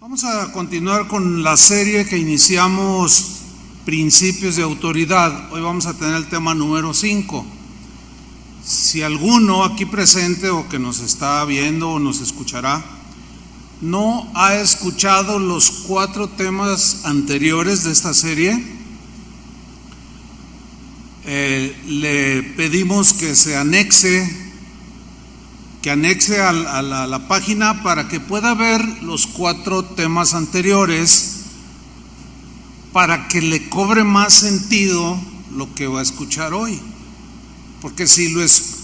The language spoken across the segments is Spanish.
Vamos a continuar con la serie que iniciamos, Principios de Autoridad. Hoy vamos a tener el tema número 5. Si alguno aquí presente o que nos está viendo o nos escuchará, no ha escuchado los 4 temas anteriores de esta serie, le pedimos que se anexe a la página para que pueda ver los 4 temas anteriores, para que le cobre más sentido lo que va a escuchar hoy. Porque si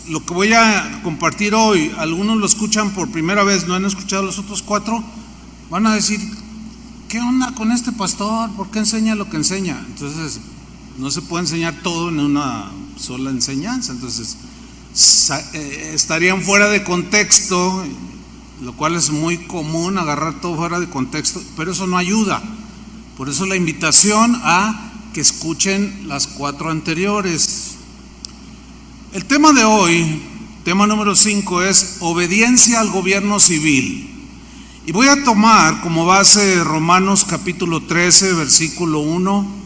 lo que voy a compartir hoy, algunos lo escuchan por primera vez, no han escuchado los otros 4, van a decir: ¿qué onda con este pastor? ¿Por qué enseña lo que enseña? Entonces, no se puede enseñar todo en una sola enseñanza. Entonces, estarían fuera de contexto, lo cual es muy común, agarrar todo fuera de contexto, pero eso no ayuda. Por eso la invitación a que escuchen las 4 anteriores. El tema de hoy, tema número 5, es obediencia al gobierno civil. Y voy a tomar como base Romanos capítulo 13, versículo 1,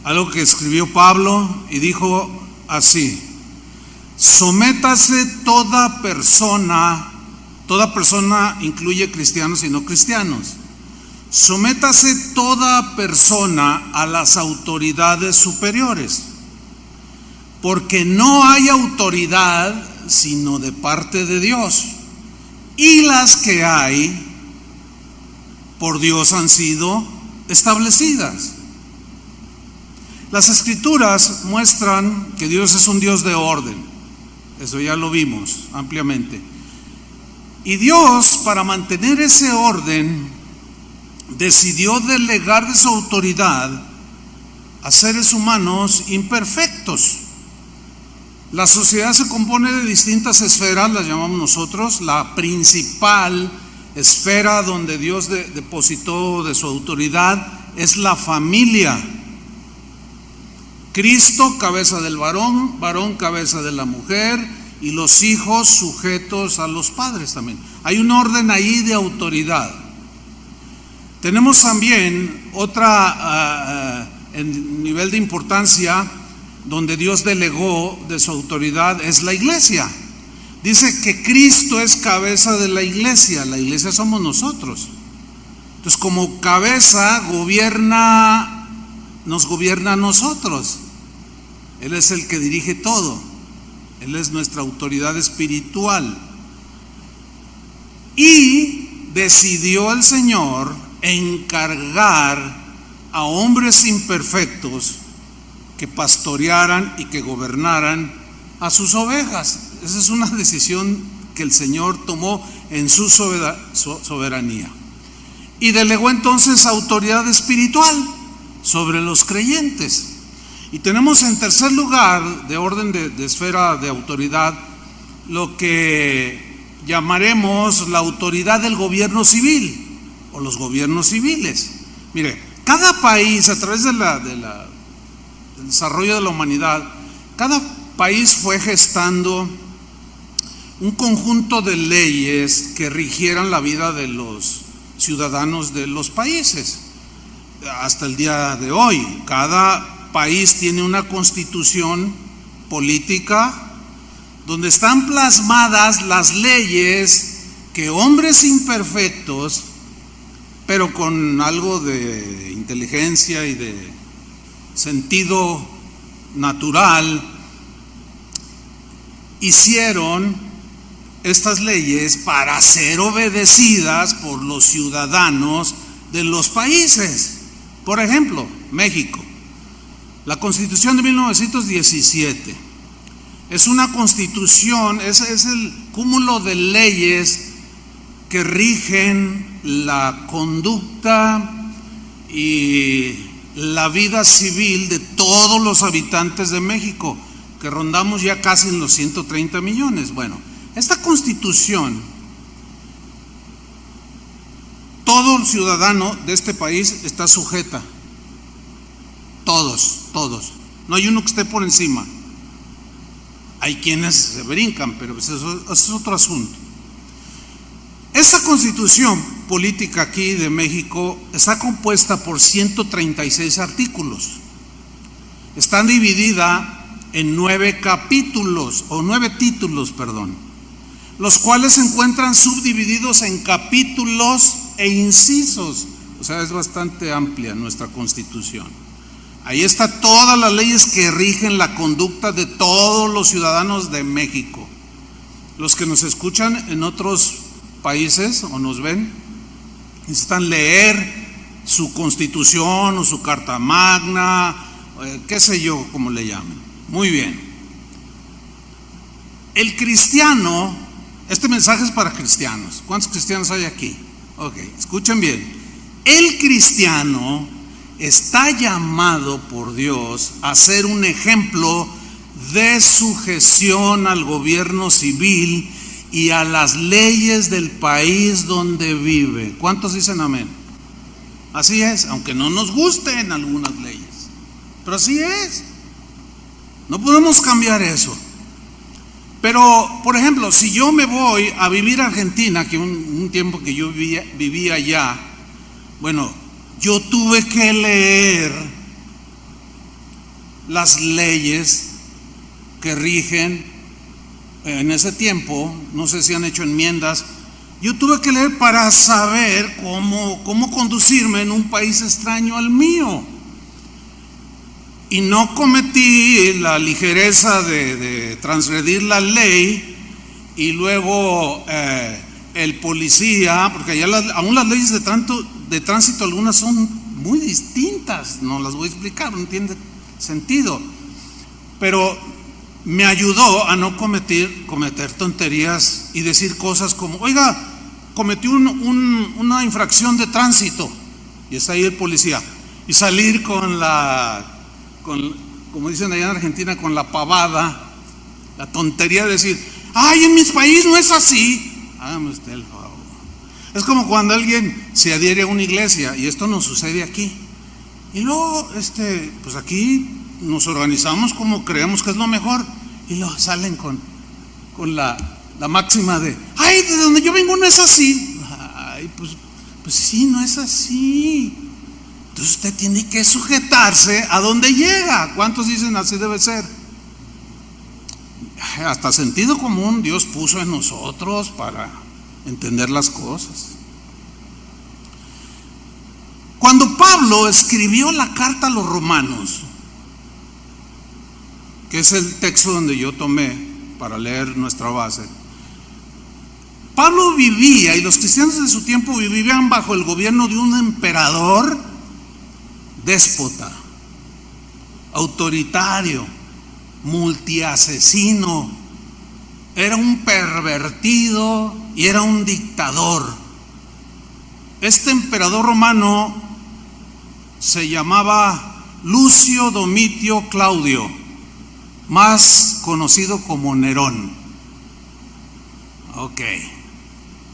algo que escribió Pablo, y dijo así: sométase toda persona incluye cristianos y no cristianos, sométase toda persona a las autoridades superiores, porque no hay autoridad sino de parte de Dios, y las que hay por Dios han sido establecidas. Las Escrituras muestran que Dios es un Dios de orden, eso ya lo vimos ampliamente. Y Dios, para mantener ese orden, decidió delegar de su autoridad a seres humanos imperfectos. La sociedad se compone de distintas esferas, las llamamos nosotros. La principal esfera donde Dios depositó de su autoridad es la familia. Cristo, cabeza del varón, varón, cabeza de la mujer, y los hijos sujetos a los padres también. Hay un orden ahí de autoridad. Tenemos también otra en nivel de importancia donde Dios delegó de su autoridad, es la iglesia. Dice que Cristo es cabeza de la iglesia somos nosotros. Entonces, como cabeza nos gobierna a nosotros. Él es el que dirige todo. Él es nuestra autoridad espiritual. Y decidió el Señor encargar a hombres imperfectos que pastorearan y que gobernaran a sus ovejas. Esa es una decisión que el Señor tomó en su soberanía. Y delegó entonces autoridad espiritual sobre los creyentes. Y tenemos en tercer lugar, de orden de esfera de autoridad, lo que llamaremos la autoridad del gobierno civil o los gobiernos civiles. Mire, cada país, a través del desarrollo de la humanidad, cada país fue gestando un conjunto de leyes que rigieran la vida de los ciudadanos de los países. Hasta el día de hoy, cada país tiene una constitución política donde están plasmadas las leyes que hombres imperfectos, pero con algo de inteligencia y de sentido natural, hicieron estas leyes para ser obedecidas por los ciudadanos de los países. Por ejemplo, México. La Constitución de 1917 es una constitución, es el cúmulo de leyes que rigen la conducta y la vida civil de todos los habitantes de México, que rondamos ya casi en los 130 millones. Bueno, esta Constitución, todo ciudadano de este país está sujeta. Todos. No hay uno que esté por encima. Hay quienes se brincan, pero eso es otro asunto. Esta constitución política aquí de México está compuesta por 136 artículos. Está dividida en 9 capítulos, o 9 títulos, los cuales se encuentran subdivididos en capítulos e incisos. O sea, es bastante amplia nuestra Constitución. Ahí está todas las leyes que rigen la conducta de todos los ciudadanos de México. Los que nos escuchan en otros países o nos ven, necesitan leer su Constitución o su Carta Magna, qué sé yo, como le llamen. Muy bien. El cristiano, este mensaje es para cristianos. ¿Cuántos cristianos hay aquí? Ok, escuchen bien. El cristiano está llamado por Dios a ser un ejemplo de sujeción al gobierno civil y a las leyes del país donde vive. ¿Cuántos dicen amén? Así es, aunque no nos gusten algunas leyes, pero así es. No podemos cambiar eso. Pero, por ejemplo, si yo me voy a vivir a Argentina, que un tiempo que yo vivía allá, bueno, yo tuve que leer las leyes que rigen en ese tiempo. No sé si han hecho enmiendas. Yo tuve que leer para saber cómo conducirme en un país extraño al mío. Y no cometí la ligereza de transgredir la ley y luego el policía, porque allá aún las leyes de tránsito algunas son muy distintas, no las voy a explicar, no tiene sentido, pero me ayudó a no cometer tonterías y decir cosas como, oiga, cometí una infracción de tránsito, y está ahí el policía, y salir como dicen allá en Argentina, con la pavada, la tontería de decir, ay, en mi país no es así. Hágame usted el favor. Es como cuando alguien se adhiere a una iglesia, y esto nos sucede aquí. Y luego, pues aquí nos organizamos como creemos que es lo mejor, y luego salen con la máxima de, ay, de donde yo vengo no es así. Ay, pues sí, no es así. Entonces usted tiene que sujetarse a donde llega. ¿Cuántos dicen así debe ser? Hasta sentido común Dios puso en nosotros para entender las cosas. Cuando Pablo escribió la carta a los romanos, que es el texto donde yo tomé para leer nuestra base, Pablo vivía, y los cristianos de su tiempo vivían bajo el gobierno de un emperador déspota, autoritario, multiasesino. Era un pervertido y era un dictador. Este emperador romano se llamaba Lucio Domitio Claudio, más conocido como Nerón. Ok,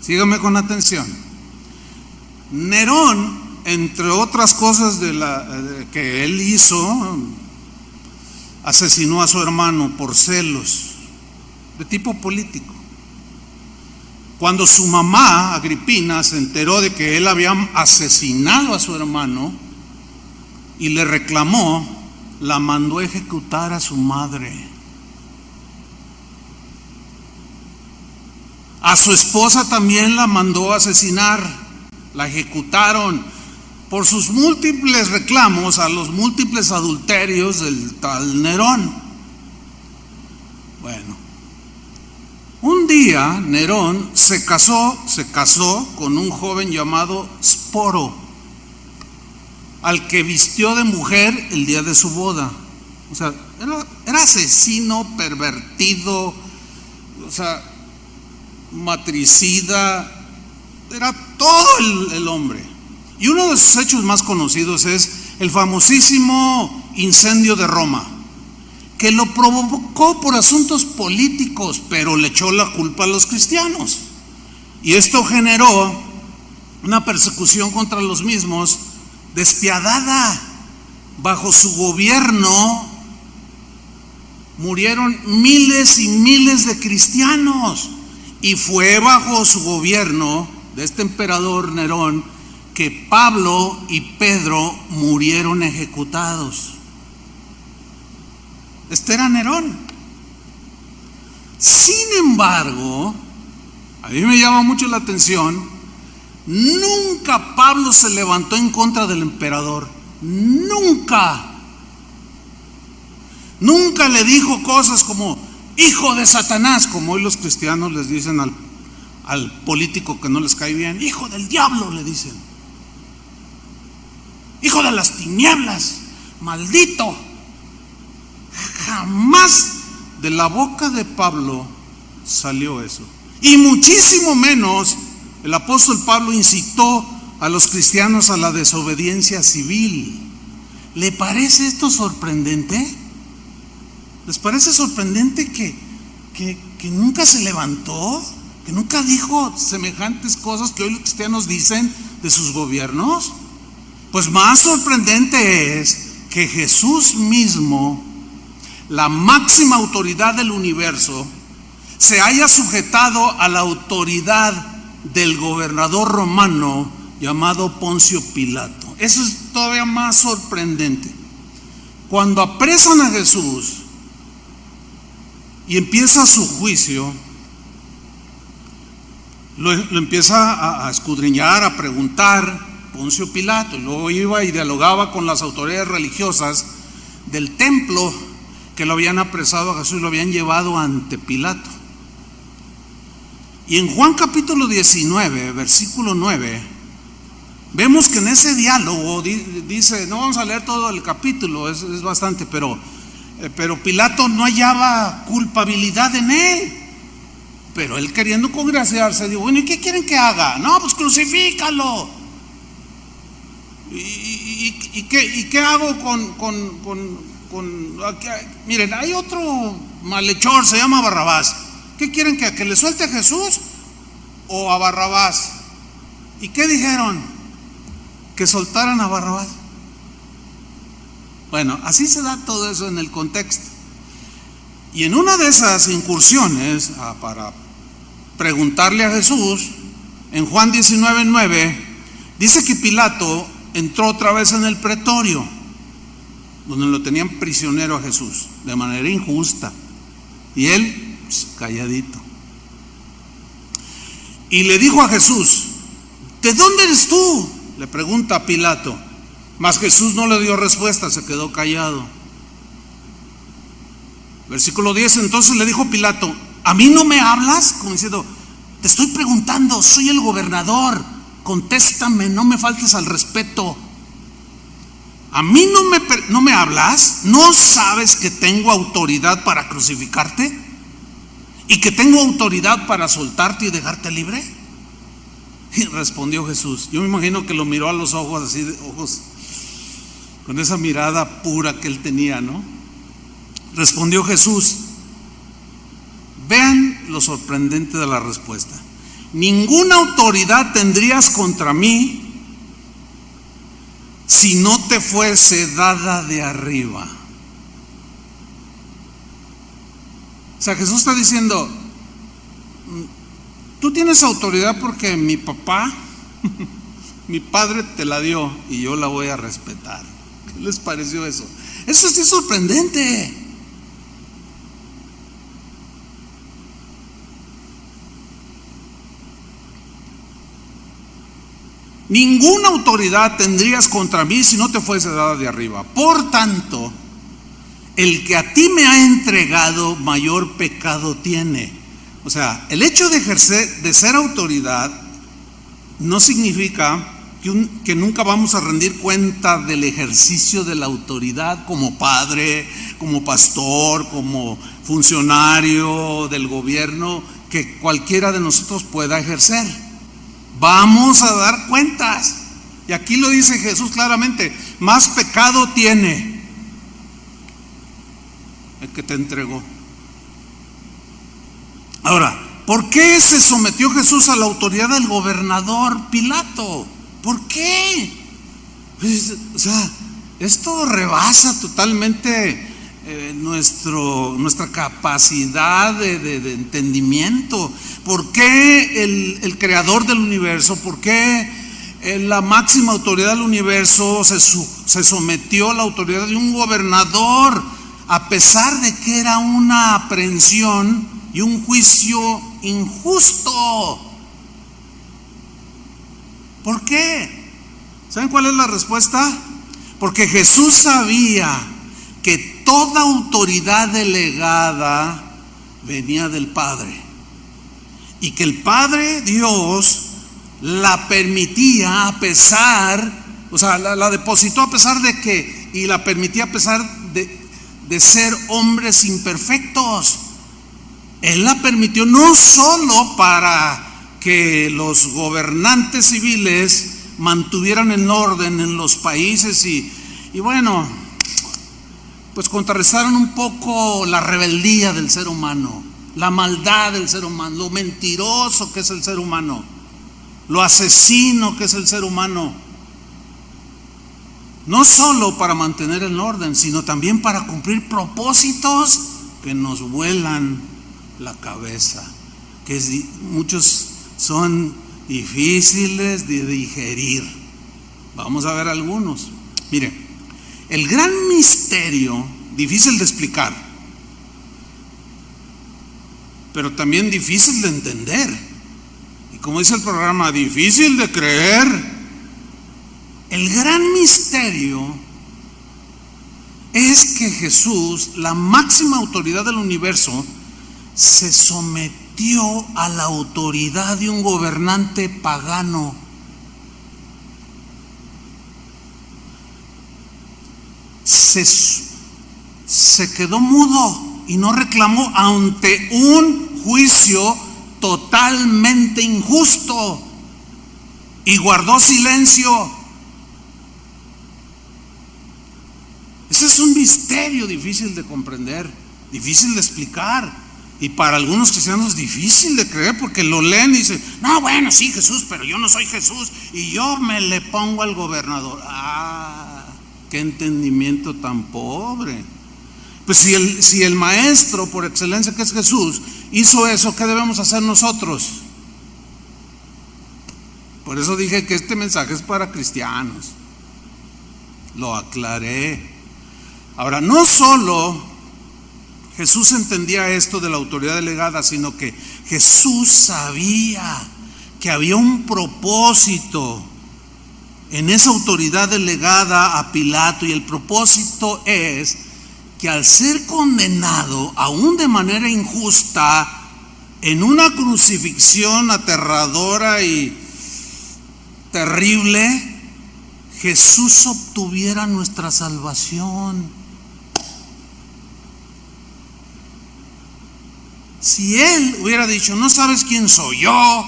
síganme con atención. Nerón, entre otras cosas que él hizo, asesinó a su hermano por celos de tipo político. Cuando su mamá, Agripina, se enteró de que él había asesinado a su hermano y le reclamó, la mandó a ejecutar a su madre. A su esposa también la mandó a asesinar, la ejecutaron por sus múltiples reclamos a los múltiples adulterios del tal Nerón. Bueno, un día Nerón se casó con un joven llamado Sporo, al que vistió de mujer el día de su boda. O sea, era asesino, pervertido, o sea, matricida, era todo el hombre. Y uno de sus hechos más conocidos es el famosísimo incendio de Roma, que lo provocó por asuntos políticos, pero le echó la culpa a los cristianos. Y esto generó una persecución contra los mismos despiadada. Bajo su gobierno murieron miles y miles de cristianos, y fue bajo su gobierno de este emperador Nerón que Pablo y Pedro murieron ejecutados. Este era Nerón. Sin embargo, a mí me llama mucho la atención, nunca Pablo se levantó en contra del emperador. Nunca le dijo cosas como hijo de Satanás, como hoy los cristianos les dicen al político que no les cae bien. Hijo del diablo, le dicen. Hijo de las tinieblas, maldito. Jamás de la boca de Pablo salió eso. Y muchísimo menos el apóstol Pablo incitó a los cristianos a la desobediencia civil. ¿Le parece esto sorprendente? ¿Les parece sorprendente que nunca se levantó? ¿Que nunca dijo semejantes cosas que hoy los cristianos dicen de sus gobiernos? Pues más sorprendente es que Jesús mismo, la máxima autoridad del universo, se haya sujetado a la autoridad del gobernador romano llamado Poncio Pilato. Eso es todavía más sorprendente. Cuando apresan a Jesús y empieza su juicio, lo empieza a escudriñar, a preguntar Poncio Pilato, y luego iba y dialogaba con las autoridades religiosas del templo que lo habían apresado a Jesús y lo habían llevado ante Pilato. Y en Juan capítulo 19, versículo 9, vemos que en ese diálogo dice, no vamos a leer todo el capítulo, es bastante, pero Pilato no hallaba culpabilidad en él. Pero él, queriendo congraciarse, dijo, bueno, ¿y qué quieren que haga? No, pues crucifícalo. ¿Y qué hago miren, hay otro malhechor, se llama Barrabás. ¿Qué quieren que le suelte a Jesús o a Barrabás? ¿Y qué dijeron? Que soltaran a Barrabás. Bueno, así se da todo eso en el contexto. Y en una de esas incursiones para preguntarle a Jesús, en Juan 19:9, dice que Pilato entró otra vez en el pretorio, donde lo tenían prisionero a Jesús, de manera injusta. Y él, calladito. Y le dijo a Jesús, ¿de dónde eres tú?, le pregunta a Pilato. Mas Jesús no le dio respuesta, se quedó callado. Versículo 10, entonces le dijo Pilato, ¿a mí no me hablas? Como diciendo, te estoy preguntando, soy el gobernador, contéstame, no me faltes al respeto. ¿A mí no me hablas? ¿No sabes que tengo autoridad para crucificarte? ¿Y que tengo autoridad para soltarte y dejarte libre? Y respondió Jesús. Yo me imagino que lo miró a los ojos, así de ojos, con esa mirada pura que él tenía, ¿no? Respondió Jesús. Vean lo sorprendente de la respuesta. Ninguna autoridad tendrías contra mí si no te fuese dada de arriba. O sea, Jesús está diciendo, tú tienes autoridad porque mi papá, mi padre te la dio y yo la voy a respetar. ¿Qué les pareció eso? Eso sí es sorprendente. Ninguna autoridad tendrías contra mí si no te fuese dada de arriba. Por tanto, el que a ti me ha entregado mayor pecado tiene. O sea, el hecho de ejercer, de ser autoridad, no significa que nunca vamos a rendir cuenta del ejercicio de la autoridad como padre, como pastor, como funcionario del gobierno, que cualquiera de nosotros pueda ejercer. Vamos a dar cuentas. Y aquí lo dice Jesús claramente, más pecado tiene el que te entregó. Ahora, ¿por qué se sometió Jesús a la autoridad del gobernador Pilato? ¿Por qué? Pues, o sea, esto rebasa totalmente nuestra capacidad de entendimiento. ¿Por qué el creador del universo, por qué la máxima autoridad del universo se sometió a la autoridad de un gobernador, a pesar de que era una aprehensión y un juicio injusto? ¿Por qué? ¿Saben cuál es la respuesta? Porque Jesús sabía que toda autoridad delegada venía del Padre, y que el Padre Dios la permitía a pesar, la depositó a pesar de que, y la permitía a pesar de ser hombres imperfectos. Él la permitió no solo para que los gobernantes civiles mantuvieran el orden en los países y bueno, pues contrarrestaron un poco la rebeldía del ser humano, la maldad del ser humano, lo mentiroso que es el ser humano, lo asesino que es el ser humano. No solo para mantener el orden, sino también para cumplir propósitos que nos vuelan la cabeza, que muchos son difíciles de digerir. Vamos a ver algunos. Mire, el gran misterio, difícil de explicar, pero también difícil de entender, y como dice el programa, difícil de creer. El gran misterio es que Jesús, la máxima autoridad del universo, se sometió a la autoridad de un gobernante pagano. Se quedó mudo y no reclamó ante un juicio totalmente injusto, y guardó silencio. Ese es un misterio difícil de comprender, difícil de explicar, y para algunos cristianos difícil de creer, porque lo leen y dicen: no, bueno, sí, Jesús, pero yo no soy Jesús y yo me le pongo al gobernador. Qué entendimiento tan pobre. Pues si el maestro por excelencia, que es Jesús, hizo eso, ¿qué debemos hacer nosotros? Por eso dije que este mensaje es para cristianos. Lo aclaré. Ahora, no solo Jesús entendía esto de la autoridad delegada, sino que Jesús sabía que había un propósito en esa autoridad delegada a Pilato, y el propósito es que al ser condenado, aún de manera injusta, en una crucifixión aterradora y terrible, Jesús obtuviera nuestra salvación. Si Él hubiera dicho: no sabes quién soy yo,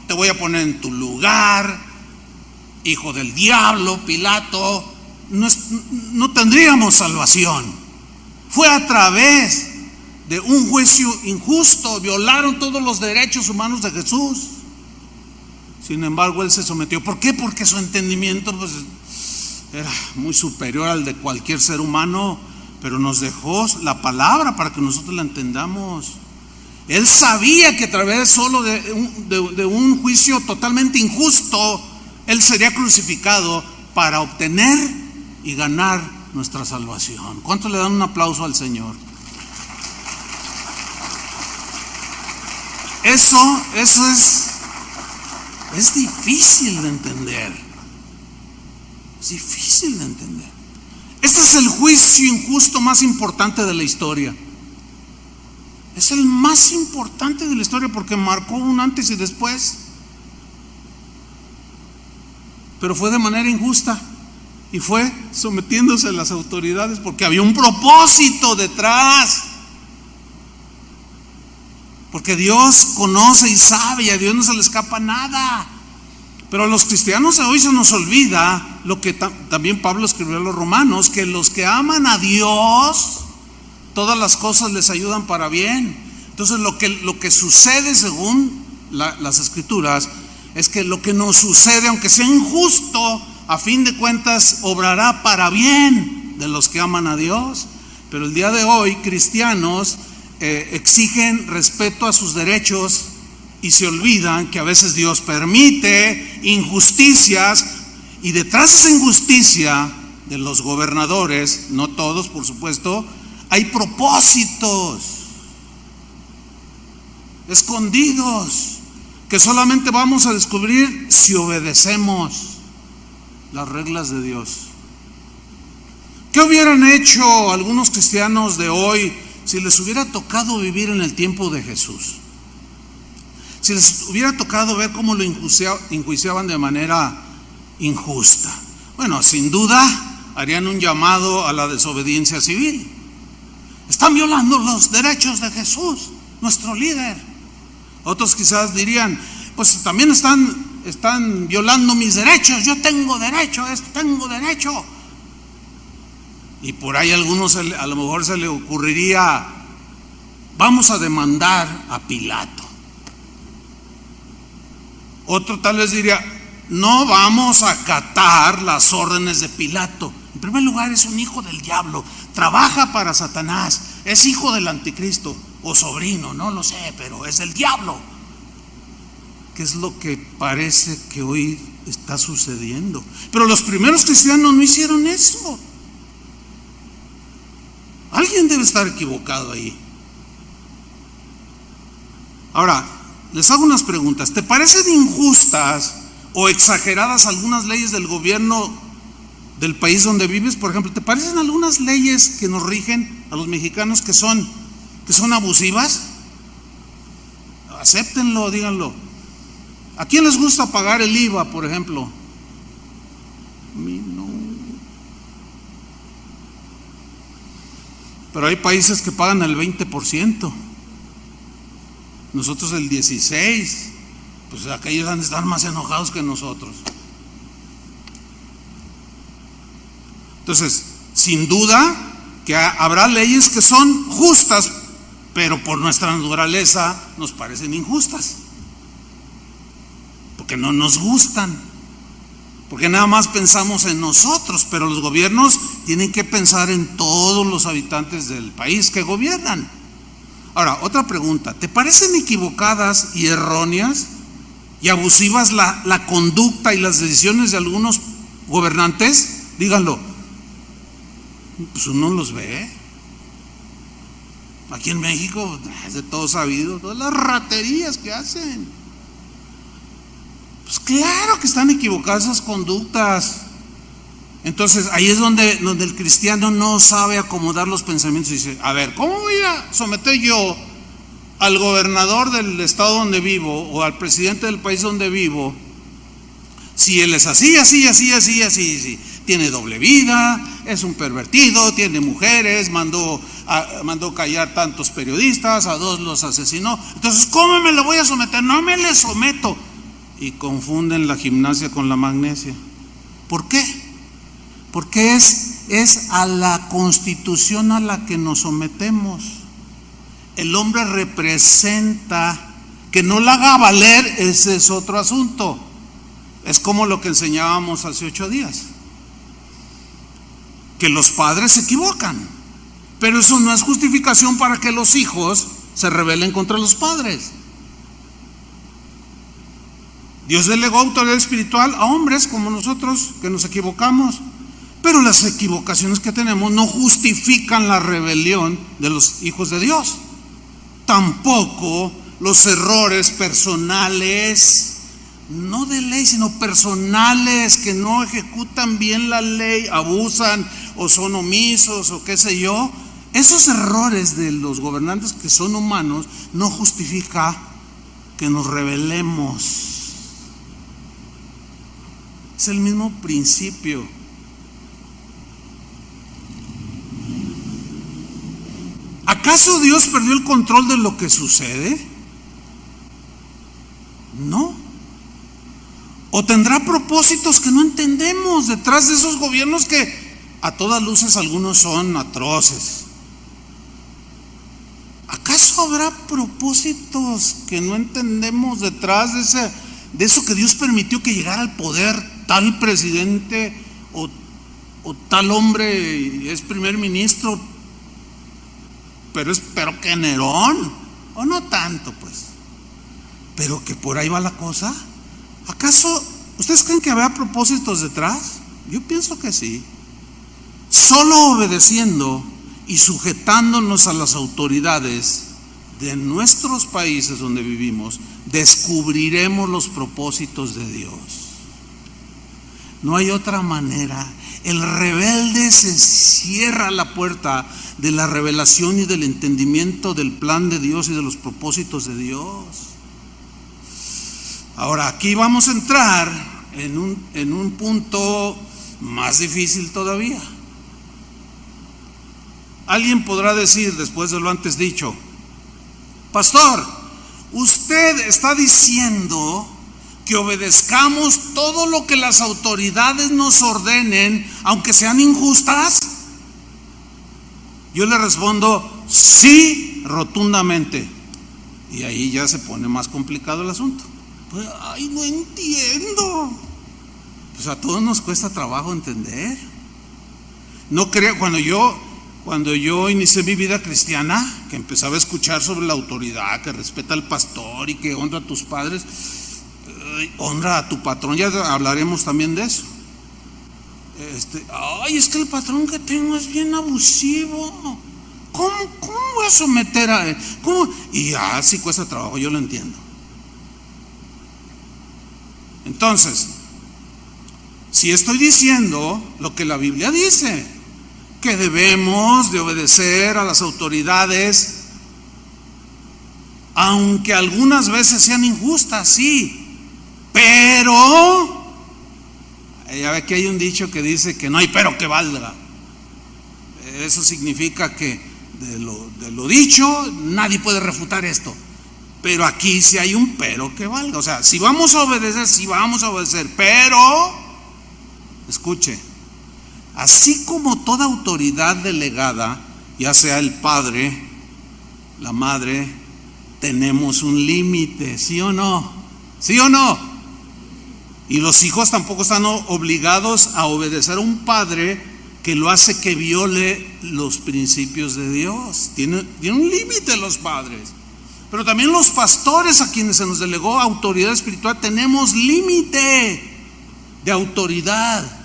te voy a poner en tu lugar, hijo del diablo, Pilato, no tendríamos salvación. Fue a través de un juicio injusto, violaron todos los derechos humanos de Jesús. Sin embargo, Él se sometió. ¿Por qué? Porque su entendimiento era muy superior al de cualquier ser humano, pero nos dejó la palabra para que nosotros la entendamos. Él sabía que a través solo de un juicio totalmente injusto, Él sería crucificado para obtener y ganar nuestra salvación. ¿Cuántos le dan un aplauso al Señor? Eso es difícil de entender. Es difícil de entender. Este es el juicio injusto más importante de la historia. Es el más importante de la historia porque marcó un antes y después. Pero fue de manera injusta y fue sometiéndose a las autoridades porque había un propósito detrás. Porque Dios conoce y sabe, y a Dios no se le escapa nada. Pero a los cristianos de hoy se nos olvida lo que también Pablo escribió a los romanos, que los que aman a Dios, todas las cosas les ayudan para bien. Entonces lo que sucede según las escrituras es que lo que nos sucede, aunque sea injusto, a fin de cuentas obrará para bien de los que aman a Dios. Pero el día de hoy cristianos exigen respeto a sus derechos y se olvidan que a veces Dios permite injusticias, y detrás de esa injusticia de los gobernadores, no todos por supuesto, hay propósitos escondidos que solamente vamos a descubrir si obedecemos las reglas de Dios. ¿Qué hubieran hecho algunos cristianos de hoy si les hubiera tocado vivir en el tiempo de Jesús? Si les hubiera tocado ver cómo lo enjuiciaban de manera injusta. Bueno, sin duda harían un llamado a la desobediencia civil. Están violando los derechos de Jesús, nuestro líder. Otros quizás dirían, pues también están violando mis derechos, yo tengo derecho a esto, tengo derecho. Y por ahí a algunos a lo mejor se le ocurriría, vamos a demandar a Pilato. Otro tal vez diría, no vamos a acatar las órdenes de Pilato. En primer lugar, es un hijo del diablo, trabaja para Satanás, es hijo del anticristo o sobrino, no lo sé, pero es del diablo. ¿Qué es lo que parece que hoy está sucediendo? Pero los primeros cristianos no hicieron eso. Alguien debe estar equivocado ahí. Ahora, les hago unas preguntas. ¿Te parecen injustas o exageradas algunas leyes del gobierno del país donde vives? Por ejemplo, ¿te parecen algunas leyes que nos rigen a los mexicanos que son abusivas? Acéptenlo, díganlo. ¿A quién les gusta pagar el IVA, por ejemplo? A mí no. Pero hay países que pagan el 20%. Nosotros el 16%. Pues aquellos han de estar más enojados que nosotros. Entonces, sin duda que habrá leyes que son justas, pero por nuestra naturaleza nos parecen injustas, porque no nos gustan, porque nada más pensamos en nosotros, pero los gobiernos tienen que pensar en todos los habitantes del país que gobiernan. Ahora, otra pregunta, ¿te parecen equivocadas y erróneas y abusivas la conducta y las decisiones de algunos gobernantes? Díganlo. Pues uno los ve. Aquí en México es de todo sabido, todas las raterías que hacen. Pues claro que están equivocadas esas conductas. Entonces ahí es donde el cristiano no sabe acomodar los pensamientos y dice, a ver, ¿cómo voy a someter yo al gobernador del estado donde vivo o al presidente del país donde vivo si él es así? Tiene doble vida, es un pervertido, tiene mujeres, mandó callar tantos periodistas, a 2 los asesinó. Entonces, ¿cómo me lo voy a someter? No me le someto. Y confunden la gimnasia con la magnesia. ¿Por qué? Porque es a la Constitución a la que nos sometemos. El hombre representa, que no la haga valer, ese es otro asunto. Es como lo que enseñábamos hace 8 días. Que los padres se equivocan, pero eso no es justificación para que los hijos se rebelen contra los padres. Dios delegó autoridad espiritual a hombres como nosotros que nos equivocamos, pero las equivocaciones que tenemos no justifican la rebelión de los hijos de Dios. Tampoco los errores personales, no de ley, sino personales, que no ejecutan bien la ley, abusan o son omisos o qué sé yo. Esos errores de los gobernantes que son humanos no justifica que nos rebelemos. Es el mismo principio. ¿Acaso Dios perdió el control de lo que sucede? No. ¿O tendrá propósitos que no entendemos detrás de esos gobiernos que a todas luces algunos son atroces? ¿Acaso habrá propósitos que no entendemos detrás de eso que Dios permitió que llegara al poder tal presidente o tal hombre es primer ministro pero que Nerón, o no tanto pues, pero que por ahí va la cosa. ¿Acaso ustedes creen que habrá propósitos detrás? Yo pienso que sí. Solo obedeciendo y sujetándonos a las autoridades de nuestros países donde vivimos, descubriremos los propósitos de Dios. No hay otra manera. El rebelde se cierra la puerta de la revelación y del entendimiento del plan de Dios y de los propósitos de Dios. Ahora, aquí vamos a entrar en un punto más difícil todavía. Alguien podrá decir, después de lo antes dicho: pastor, usted está diciendo que obedezcamos todo lo que las autoridades nos ordenen, aunque sean injustas. Yo le respondo sí, rotundamente. Y ahí ya se pone más complicado el asunto. Pues, ay, no entiendo. Pues a todos nos cuesta trabajo entender. No creo, cuando yo inicié mi vida cristiana, que empezaba a escuchar sobre la autoridad, que respeta al pastor y que honra a tus padres, honra a tu patrón, ya hablaremos también de eso. Ay, es que el patrón que tengo es bien abusivo. ¿Cómo voy a someter a él? ¿Cómo? Y así cuesta trabajo, yo lo entiendo. Entonces, si estoy diciendo lo que la Biblia dice, que debemos de obedecer a las autoridades, aunque algunas veces sean injustas, sí, pero ya ve que hay un dicho que dice que no hay pero que valga. Eso significa que de lo dicho nadie puede refutar esto, pero aquí sí hay un pero que valga. O sea, si vamos a obedecer, sí vamos a obedecer, pero escuche, así como toda autoridad delegada, ya sea el padre, la madre, tenemos un límite, ¿sí o no? ¿Sí o no? Y los hijos tampoco están obligados a obedecer a un padre que lo hace que viole los principios de Dios. Tiene un límite los padres. Pero también los pastores, a quienes se nos delegó autoridad espiritual, tenemos límite de autoridad.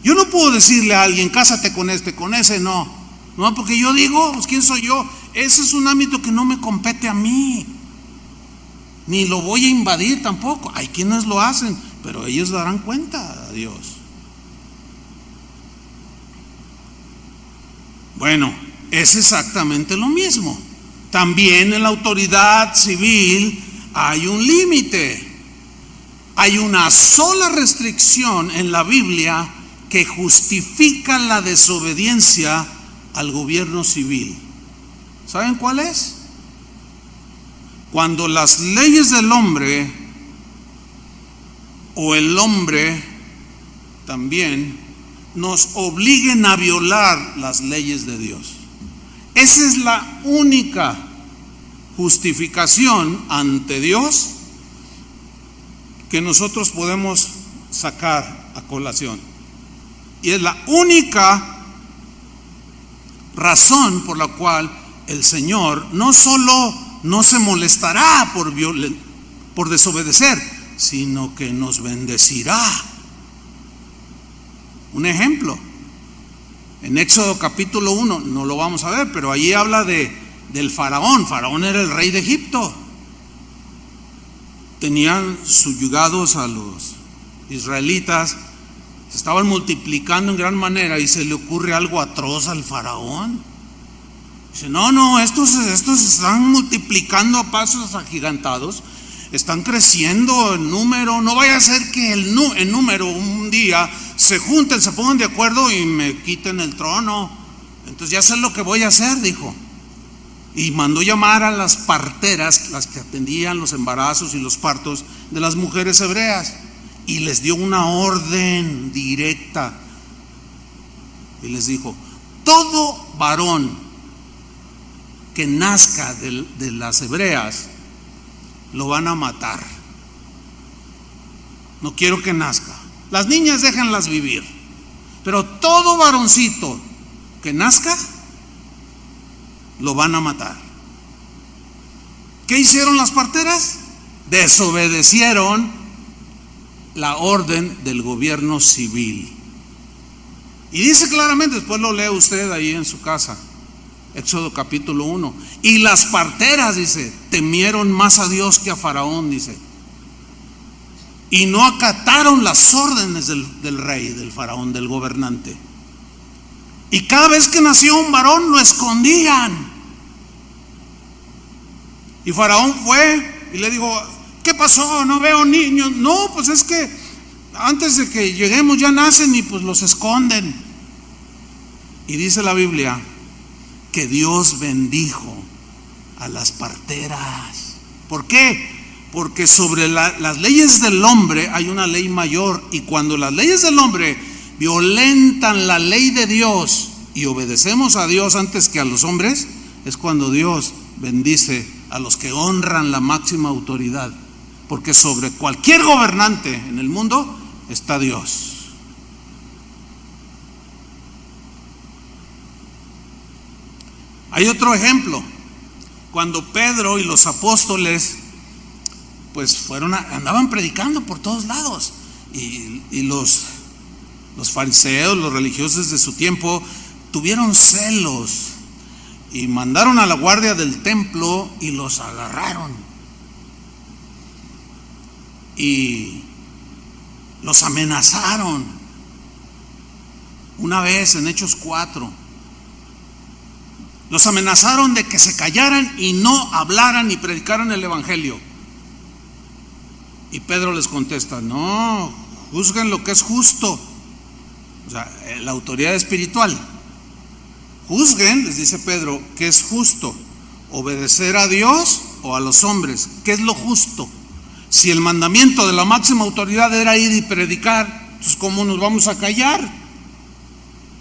Yo no puedo decirle a alguien, cásate con ese no. No, porque yo digo, pues ¿quién soy yo? Ese es un ámbito que no me compete a mí. Ni lo voy a invadir tampoco. Hay quienes lo hacen, pero ellos darán cuenta a Dios. Bueno, es exactamente lo mismo. También en la autoridad civil hay un límite. Hay una sola restricción en la Biblia que justifica la desobediencia al gobierno civil. ¿Saben cuál es? Cuando las leyes del hombre o el hombre también nos obliguen a violar las leyes de Dios. Esa es la única justificación ante Dios que nosotros podemos sacar a colación. Y es la única razón por la cual el Señor no solo no se molestará por desobedecer, sino que nos bendecirá. Un ejemplo, en Éxodo capítulo 1, no lo vamos a ver, pero allí habla del faraón. Faraón era el rey de Egipto. Tenían subyugados a los israelitas, se estaban multiplicando en gran manera y se le ocurre algo atroz al faraón. Dice, no, estos se están multiplicando a pasos agigantados, están creciendo en número, no vaya a ser que en número un día se junten, se pongan de acuerdo y me quiten el trono. Entonces ya sé lo que voy a hacer, dijo. Y mandó llamar a las parteras, las que atendían los embarazos y los partos de las mujeres hebreas, y les dio una orden directa. Y les dijo, todo varón que nazca de las hebreas, lo van a matar. No quiero que nazca. Las niñas déjenlas vivir, pero todo varoncito que nazca, lo van a matar. ¿Qué hicieron las parteras? Desobedecieron la orden del gobierno civil. Y dice claramente, después lo lee usted ahí en su casa, Éxodo capítulo 1. Y las parteras, dice, temieron más a Dios que a Faraón, dice. Y no acataron las órdenes del rey, del faraón, del gobernante. Y cada vez que nacía un varón lo escondían. Y Faraón fue y le dijo: ¿qué pasó? No veo niños. No, pues es que antes de que lleguemos ya nacen y pues los esconden. Y dice la Biblia que Dios bendijo a las parteras. ¿Por qué? Porque sobre las leyes del hombre hay una ley mayor, y cuando las leyes del hombre violentan la ley de Dios y obedecemos a Dios antes que a los hombres, es cuando Dios bendice a los que honran la máxima autoridad, porque sobre cualquier gobernante en el mundo está Dios. Hay otro ejemplo, cuando Pedro y los apóstoles pues andaban predicando por todos lados, y los fariseos, los religiosos de su tiempo, tuvieron celos y mandaron a la guardia del templo y los agarraron y los amenazaron. Una vez en Hechos 4 los amenazaron de que se callaran y no hablaran ni predicaran el evangelio. Y Pedro les contesta: no, juzguen lo que es justo. O sea, la autoridad espiritual. Juzguen, les dice Pedro, ¿qué es justo? ¿Obedecer a Dios o a los hombres? ¿Qué es lo justo? Si el mandamiento de la máxima autoridad era ir y predicar, entonces ¿cómo nos vamos a callar?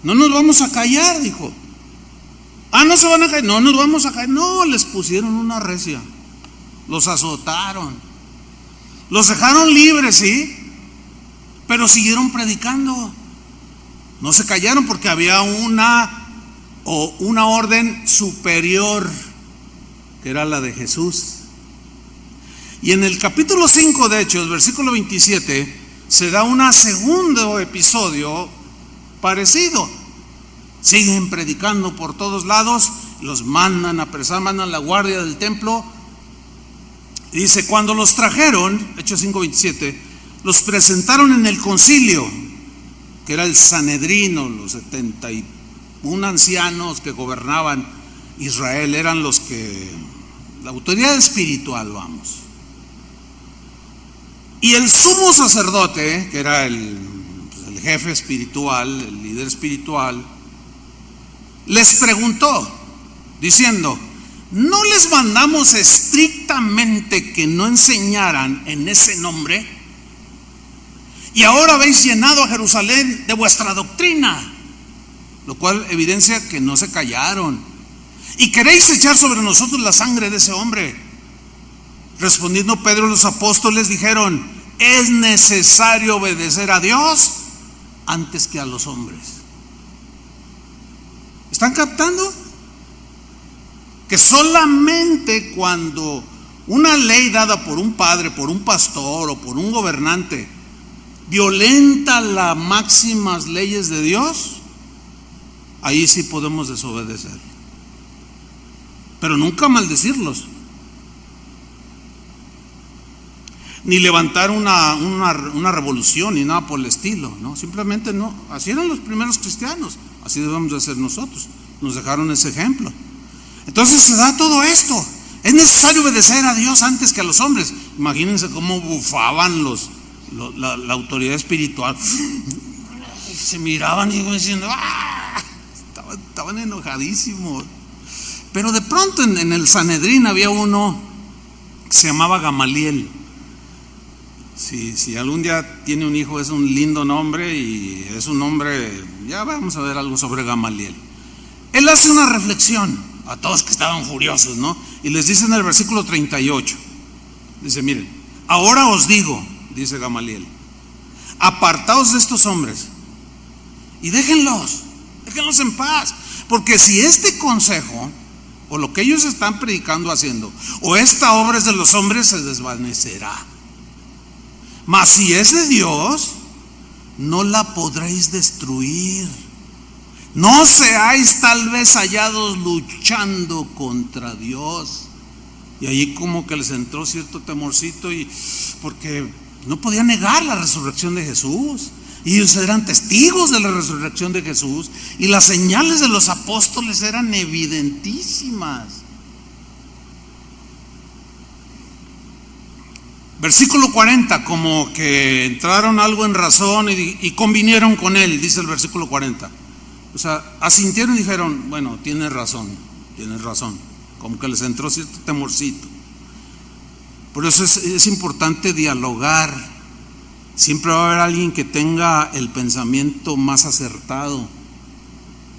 No nos vamos a callar, dijo. No se van a callar, no nos vamos a callar. No, les pusieron una recia, los azotaron, los dejaron libres, sí, pero siguieron predicando. No se callaron porque había una orden superior, que era la de Jesús. Y en el capítulo 5 de Hechos, versículo 27, se da un segundo episodio parecido. Siguen predicando por todos lados, los mandan a apresar, mandan la guardia del templo. Y dice: cuando los trajeron, Hechos 5:27, los presentaron en el concilio, que era el Sanedrino, los 71 ancianos que gobernaban Israel, eran los que, la autoridad espiritual, vamos. Y el sumo sacerdote, que era el jefe espiritual, el líder espiritual, les preguntó diciendo: ¿no les mandamos estrictamente que no enseñaran en ese nombre? Y ahora habéis llenado a Jerusalén de vuestra doctrina. Lo cual evidencia que no se callaron. Y queréis echar sobre nosotros la sangre de ese hombre. Respondiendo Pedro y los apóstoles dijeron: es necesario obedecer a Dios antes que a los hombres. ¿Están captando? Que solamente cuando una ley dada por un padre, por un pastor o por un gobernante violenta las máximas leyes de Dios, ahí sí podemos desobedecer. Pero nunca maldecirlos, ni levantar una revolución, ni nada por el estilo, ¿no? Simplemente no. Así eran los primeros cristianos, así debemos de ser nosotros. Nos dejaron ese ejemplo. Entonces se da todo esto. Es necesario obedecer a Dios antes que a los hombres. Imagínense cómo bufaban la autoridad espiritual. Se miraban y diciendo: estaban enojadísimos. Pero de pronto en el Sanedrín había uno que se llamaba Gamaliel. Si algún día tiene un hijo, es un lindo nombre, y es un nombre, ya vamos a ver algo sobre Gamaliel. Él hace una reflexión a todos que estaban furiosos, ¿no? Y les dice en el versículo 38, dice: miren, ahora os digo, dice Gamaliel, apartaos de estos hombres y déjenlos en paz, porque si este consejo o lo que ellos están predicando haciendo, o esta obra es de los hombres, se desvanecerá. Mas si es de Dios, no la podréis destruir. No seáis tal vez hallados luchando contra Dios. Y ahí como que les entró cierto temorcito, y porque no podían negar la resurrección de Jesús. Y ellos eran testigos de la resurrección de Jesús, y las señales de los apóstoles eran evidentísimas. Versículo 40, como que entraron algo en razón y convinieron con él, dice el versículo 40. O sea, asintieron y dijeron, bueno, tienes razón. Como que les entró cierto temorcito. Por eso es importante dialogar. Siempre va a haber alguien que tenga el pensamiento más acertado.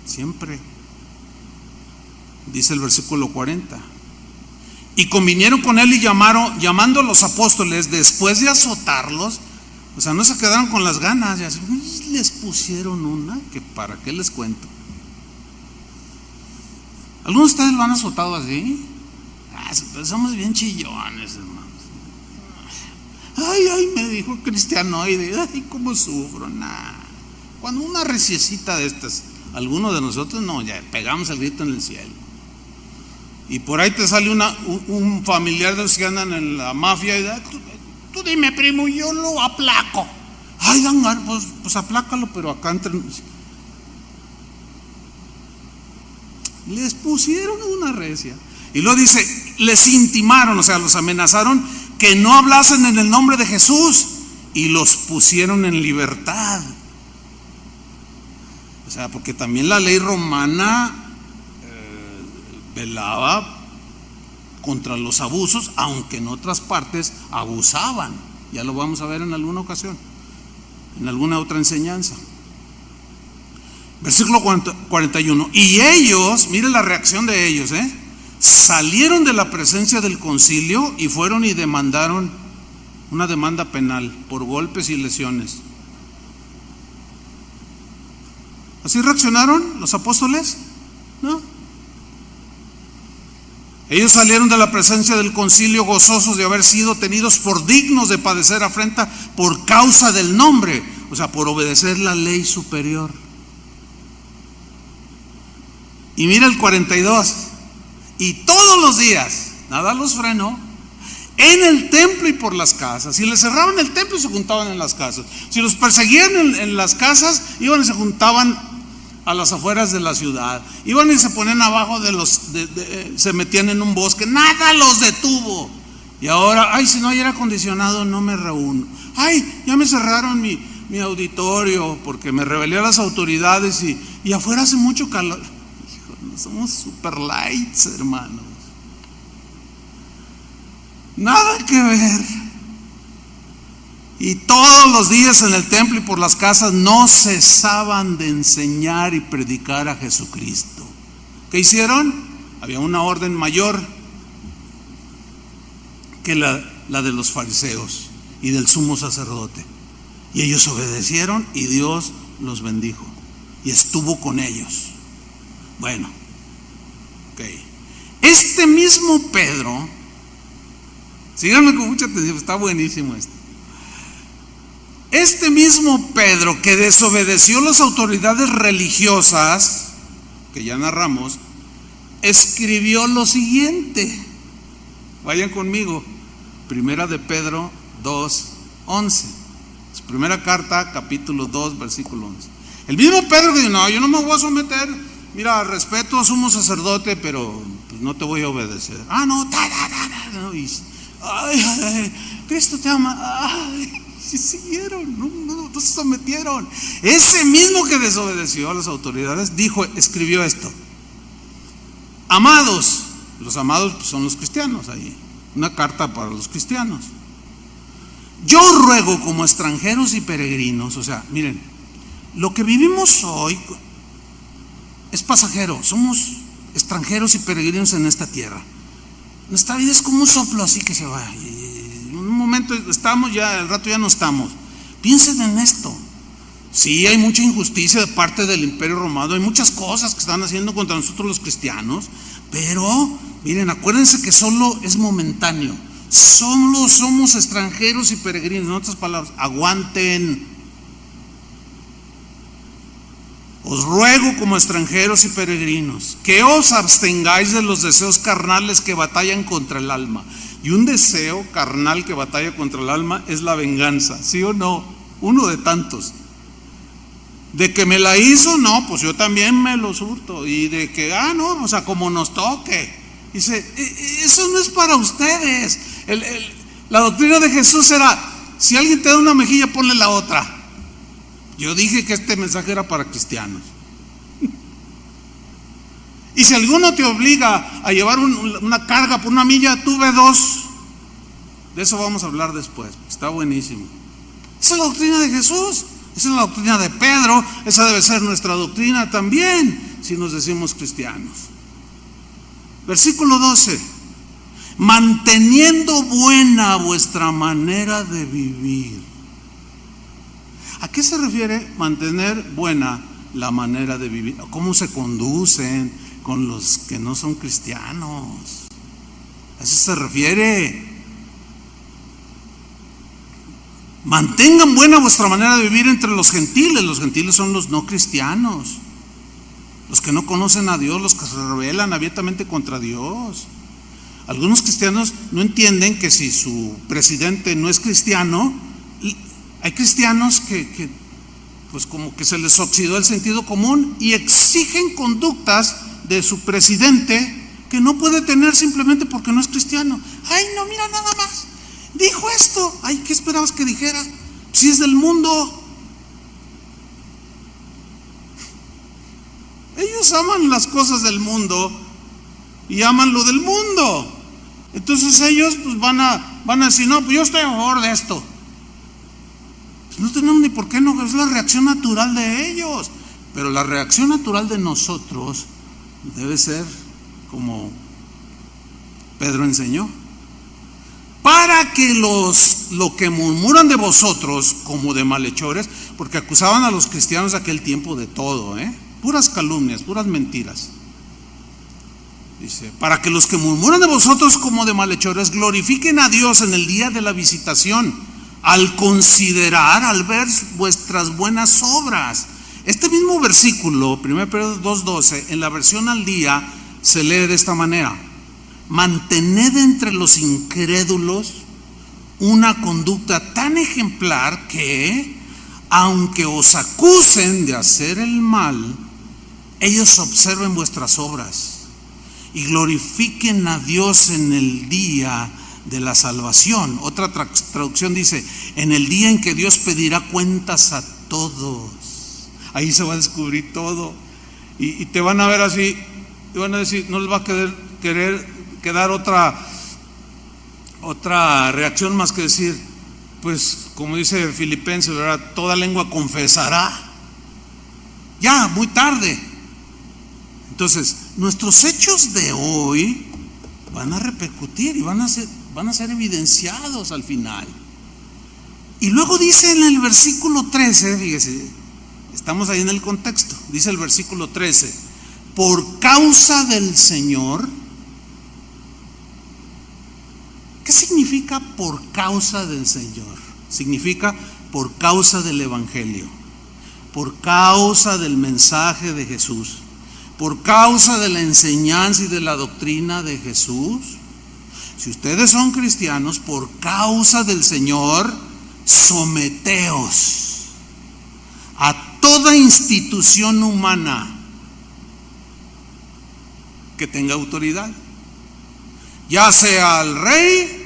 Siempre. Dice el versículo 40. Y convinieron con él y llamando a los apóstoles, después de azotarlos, o sea, no se quedaron con las ganas, ya les pusieron una que para qué les cuento. ¿Algunos de ustedes lo han azotado así? Pues somos bien chillones, hermanos. Ay, me dijo cristianoide, ay, cómo sufro. Cuando una reciecita de estas, alguno de nosotros no, ya pegamos el grito en el cielo. Y por ahí te sale un familiar de los que andan en la mafia y tú dime, primo, yo lo aplaco. Ay, pues aplácalo, pero acá entre. Les pusieron una recia. Y luego dice, les intimaron, o sea, los amenazaron que no hablasen en el nombre de Jesús, y los pusieron en libertad. O sea, porque también la ley romana velaba contra los abusos, aunque en otras partes abusaban. Ya lo vamos a ver en alguna ocasión, en alguna otra enseñanza. Versículo 41. Y ellos, mire la reacción de ellos, salieron de la presencia del concilio y fueron y demandaron una demanda penal por golpes y lesiones. ¿Así reaccionaron los apóstoles? No. Ellos salieron de la presencia del concilio gozosos de haber sido tenidos por dignos de padecer afrenta por causa del nombre, o sea, por obedecer la ley superior. Y mira el 42. Y todos los días, nada los frenó, en el templo y por las casas. Si les cerraban el templo, se juntaban en las casas. Si los perseguían en las casas, iban y se juntaban a las afueras de la ciudad. Iban y se ponían abajo se metían en un bosque. Nada los detuvo. Y ahora, ay, si no hay aire acondicionado, no me reúno. Ay, ya me cerraron mi auditorio porque me rebelé a las autoridades y afuera hace mucho calor. Somos super lights, hermanos. Nada que ver. Y todos los días en el templo y por las casas no cesaban de enseñar y predicar a Jesucristo. ¿Qué hicieron? Había una orden mayor que la de los fariseos y del sumo sacerdote. Y ellos obedecieron y Dios los bendijo y estuvo con ellos. Bueno, este mismo Pedro, síganme con mucha atención, está buenísimo esto. Este mismo Pedro que desobedeció las autoridades religiosas, que ya narramos, escribió lo siguiente. Vayan conmigo, primera de Pedro 2:11. Su primera carta, capítulo 2, versículo 11. El mismo Pedro que dijo, no, yo no me voy a someter. Mira, respeto a sumo sacerdote, pero pues no te voy a obedecer. No, ay, Cristo te ama. Ay, se siguieron, no se sometieron. Ese mismo que desobedeció a las autoridades escribió esto. Amados, los amados pues, son los cristianos ahí. Una carta para los cristianos. Yo ruego como extranjeros y peregrinos, o sea, miren, lo que vivimos hoy es pasajero, somos extranjeros y peregrinos en esta tierra. Nuestra vida es como un soplo así que se va. En un momento estamos, ya al rato ya no estamos. Piensen en esto. Sí, hay mucha injusticia de parte del Imperio Romano, hay muchas cosas que están haciendo contra nosotros los cristianos, Pero, miren, acuérdense que solo es momentáneo. Solo somos extranjeros y peregrinos. En otras palabras, aguanten. Os ruego como extranjeros y peregrinos que os abstengáis de los deseos carnales que batallan contra el alma. Y un deseo carnal que batalla contra el alma es la venganza, ¿sí o no? Uno de tantos. De que me la hizo, no, pues yo también me lo surto. Y de que, no, o sea, como nos toque. Dice, eso no es para ustedes. La doctrina de Jesús era, si alguien te da una mejilla, ponle la otra. Yo dije que este mensaje era para cristianos. Y si alguno te obliga a llevar una carga por una milla, tú ve dos. De eso vamos a hablar después. Está buenísimo. Esa es la doctrina de Jesús. Esa es la doctrina de Pedro. Esa debe ser nuestra doctrina también, si nos decimos cristianos. Versículo 12. Manteniendo buena vuestra manera de vivir. ¿A qué se refiere mantener buena la manera de vivir? ¿Cómo se conducen con los que no son cristianos? A eso se refiere. Mantengan buena vuestra manera de vivir entre los gentiles. Los gentiles son los no cristianos, los que no conocen a Dios, los que se rebelan abiertamente contra Dios. Algunos cristianos no entienden que si su presidente no es cristiano, hay cristianos que pues como que se les oxidó el sentido común y exigen conductas de su presidente que no puede tener simplemente porque no es cristiano. Ay, no, mira, nada más dijo esto. Ay, ¿qué esperabas que dijera? Si es del mundo. Ellos aman las cosas del mundo y aman lo del mundo. Entonces ellos pues van a decir, no, pues yo estoy a favor de esto. No tenemos ni por qué, no, es la reacción natural de ellos. Pero la reacción natural de nosotros debe ser como Pedro enseñó. Para que lo que murmuran de vosotros como de malhechores, porque acusaban a los cristianos de aquel tiempo de todo, puras calumnias, puras mentiras. Dice, para que los que murmuran de vosotros como de malhechores glorifiquen a Dios en el día de la visitación, al considerar, al ver vuestras buenas obras. Este mismo versículo, 1 Pedro 2:12, en la versión al día se lee de esta manera: mantened entre los incrédulos una conducta tan ejemplar que, aunque os acusen de hacer el mal, ellos observen vuestras obras y glorifiquen a Dios en el día de la salvación. Otra traducción dice, en el día en que Dios pedirá cuentas a todos. Ahí se va a descubrir todo. Y te van a ver así, y van a decir, no les va a quedar otra reacción más que decir, pues como dice Filipenses, ¿verdad? Toda lengua confesará. Ya, muy tarde. Entonces, nuestros hechos de hoy van a repercutir y van a ser evidenciados al final. Y luego dice en el versículo 13, fíjese, estamos ahí en el contexto, dice el versículo 13, por causa del Señor. ¿Qué significa por causa del Señor? Significa por causa del Evangelio, por causa del mensaje de Jesús, por causa de la enseñanza y de la doctrina de Jesús. Si ustedes son cristianos, por causa del Señor, someteos a toda institución humana que tenga autoridad, ya sea al rey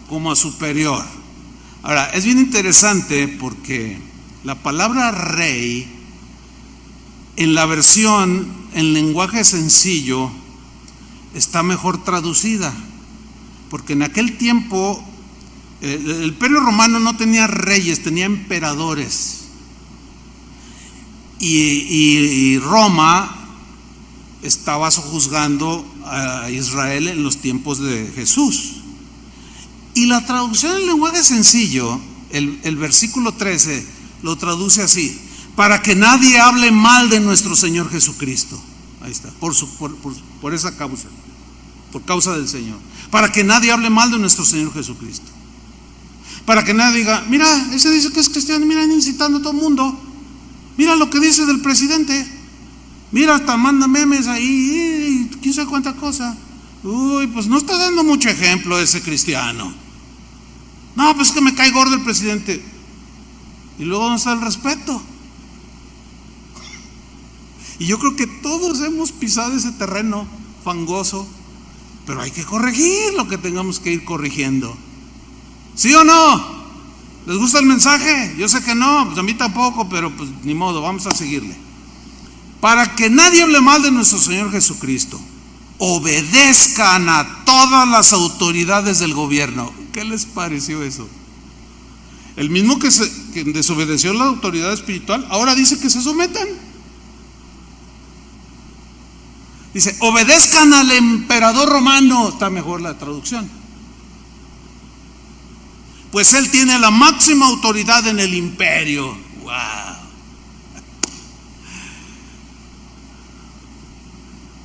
como a superior. Ahora, es bien interesante porque la palabra rey, en la versión en lenguaje sencillo, está mejor traducida, porque en aquel tiempo el Imperio Romano no tenía reyes, tenía emperadores, y Roma estaba sojuzgando a Israel en los tiempos de Jesús. Y la traducción en lenguaje sencillo, el versículo 13 lo traduce así: para que nadie hable mal de nuestro Señor Jesucristo. Ahí está, por esa causa, por causa del Señor. Para que nadie hable mal de nuestro Señor Jesucristo. Para que nadie diga, mira, ese dice que es cristiano, mira, incitando a todo el mundo. Mira lo que dice del presidente. Mira, hasta manda memes ahí, quién sabe cuánta cosa. Uy, pues no está dando mucho ejemplo ese cristiano. No, pues que me cae gordo el presidente. Y luego ¿dónde está el respeto? Y yo creo que todos hemos pisado ese terreno fangoso, pero hay que corregir lo que tengamos que ir corrigiendo. ¿Sí o no? ¿Les gusta el mensaje? Yo sé que no, pues a mí tampoco, pero pues ni modo, vamos a seguirle. Para que nadie hable mal de nuestro Señor Jesucristo, obedezcan a todas las autoridades del gobierno. ¿Qué les pareció eso? El mismo que desobedeció la autoridad espiritual, ahora dice que se sometan. Dice, obedezcan al emperador romano. Está mejor la traducción. Pues él tiene la máxima autoridad en el imperio. Wow.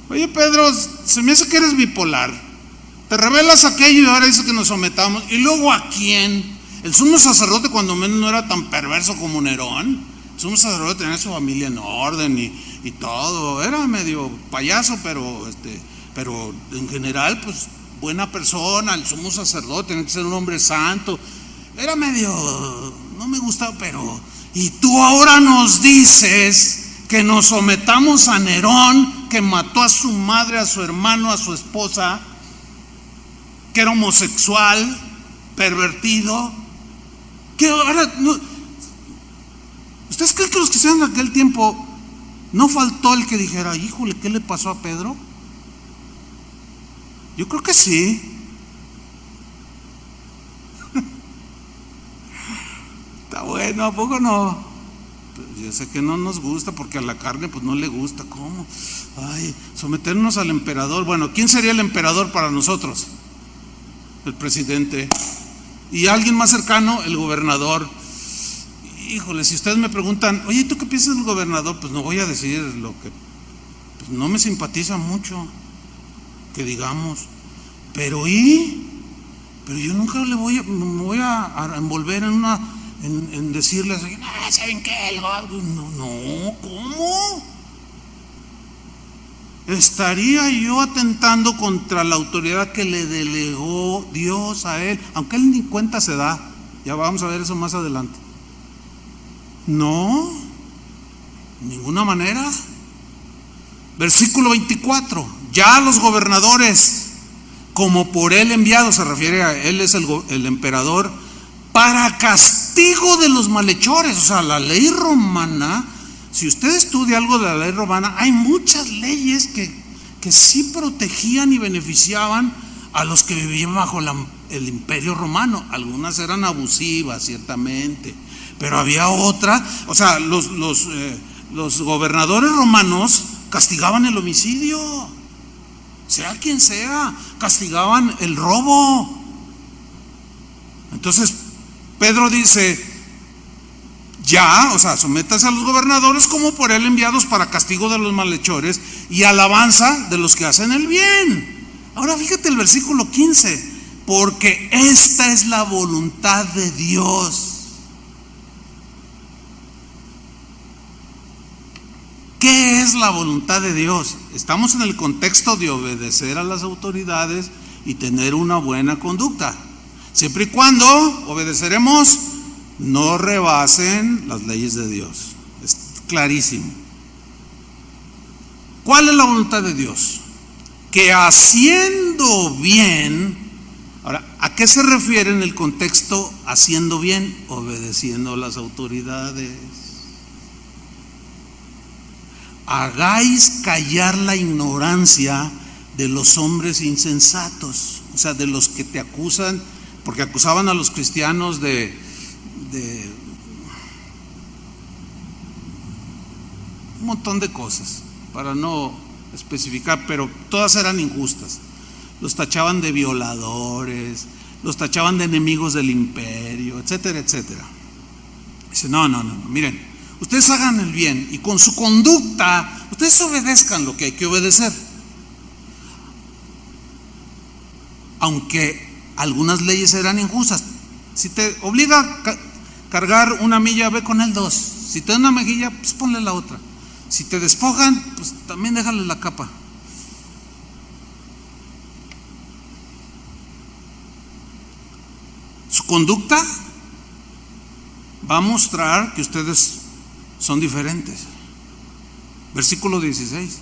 Oye, Pedro, se me hace que eres bipolar. Te revelas aquello y ahora dice que nos sometamos. ¿Y luego a quién? El sumo sacerdote cuando menos no era tan perverso como Nerón. El sumo sacerdote tenía su familia en orden y todo. Era medio payaso, pero en general, pues buena persona. El sumo sacerdote tenía que ser un hombre santo. Era medio, no me gustaba, pero... Y tú ahora nos dices que nos sometamos a Nerón, que mató a su madre, a su hermano, a su esposa, que era homosexual, pervertido. Que ahora no, ¿ustedes creen que los que sean de aquel tiempo no faltó el que dijera, híjole, ¿qué le pasó a Pedro? Yo creo que sí. Está bueno, ¿a poco no? Yo sé que no nos gusta porque a la carne pues no le gusta. ¿Cómo? Ay, someternos al emperador. Bueno, ¿quién sería el emperador para nosotros? El presidente. Y alguien más cercano, el gobernador. Híjole, si ustedes me preguntan, oye, ¿tú qué piensas del gobernador? Pues no voy a decir lo que pues no me simpatiza mucho, que digamos. Pero yo nunca me voy a envolver en decirles, ¿saben qué? No, ¿cómo? Estaría yo atentando contra la autoridad que le delegó Dios a él, aunque él ni cuenta se da. Ya vamos a ver eso más adelante. No, de ninguna manera. Versículo 24. Ya los gobernadores, como por él enviados, se refiere a él, es el emperador, para castigo de los malhechores. O sea, la ley romana, si usted estudia algo de la ley romana, hay muchas leyes que sí protegían y beneficiaban a los que vivían bajo el imperio romano. Algunas eran abusivas, ciertamente, pero había otras. O sea, los gobernadores romanos castigaban el homicidio, sea quien sea, castigaban el robo. Entonces Pedro dice, ya, o sea, sométase a los gobernadores como por él enviados para castigo de los malhechores y alabanza de los que hacen el bien. Ahora fíjate el versículo 15, porque esta es la voluntad de Dios. ¿Qué es la voluntad de Dios? Estamos en el contexto de obedecer a las autoridades y tener una buena conducta. Siempre y cuando obedeceremos, no rebasen las leyes de Dios. Es clarísimo. ¿Cuál es la voluntad de Dios? Que haciendo bien, ahora, ¿a qué se refiere en el contexto haciendo bien? Obedeciendo a las autoridades. Hagáis callar la ignorancia de los hombres insensatos, o sea, de los que te acusan, porque acusaban a los cristianos de un montón de cosas, para no especificar, pero todas eran injustas. Los tachaban de violadores, los tachaban de enemigos del imperio, etcétera, etcétera. Dice, no, miren, ustedes hagan el bien y con su conducta ustedes obedezcan lo que hay que obedecer. Aunque algunas leyes serán injustas. Si te obliga a cargar una milla, ve con él 2. Si te da una mejilla, pues ponle la otra. Si te despojan, pues también déjale la capa. Su conducta va a mostrar que ustedes son diferentes. Versículo 16.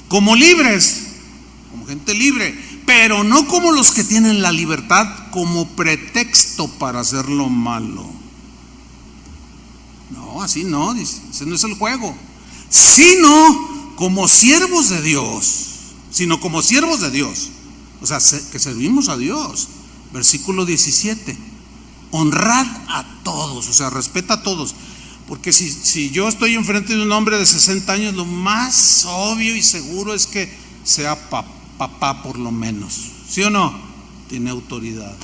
Como libres, como gente libre, pero no como los que tienen la libertad como pretexto para hacer lo malo. No, así no, dice, ese no es el juego. Sino como siervos de Dios. O sea, que servimos a Dios. Versículo 17. Honrad a todos, o sea, respeta a todos. Porque si yo estoy enfrente de un hombre de 60 años, lo más obvio y seguro es que sea papá por lo menos. ¿Sí o no? Tiene autoridad.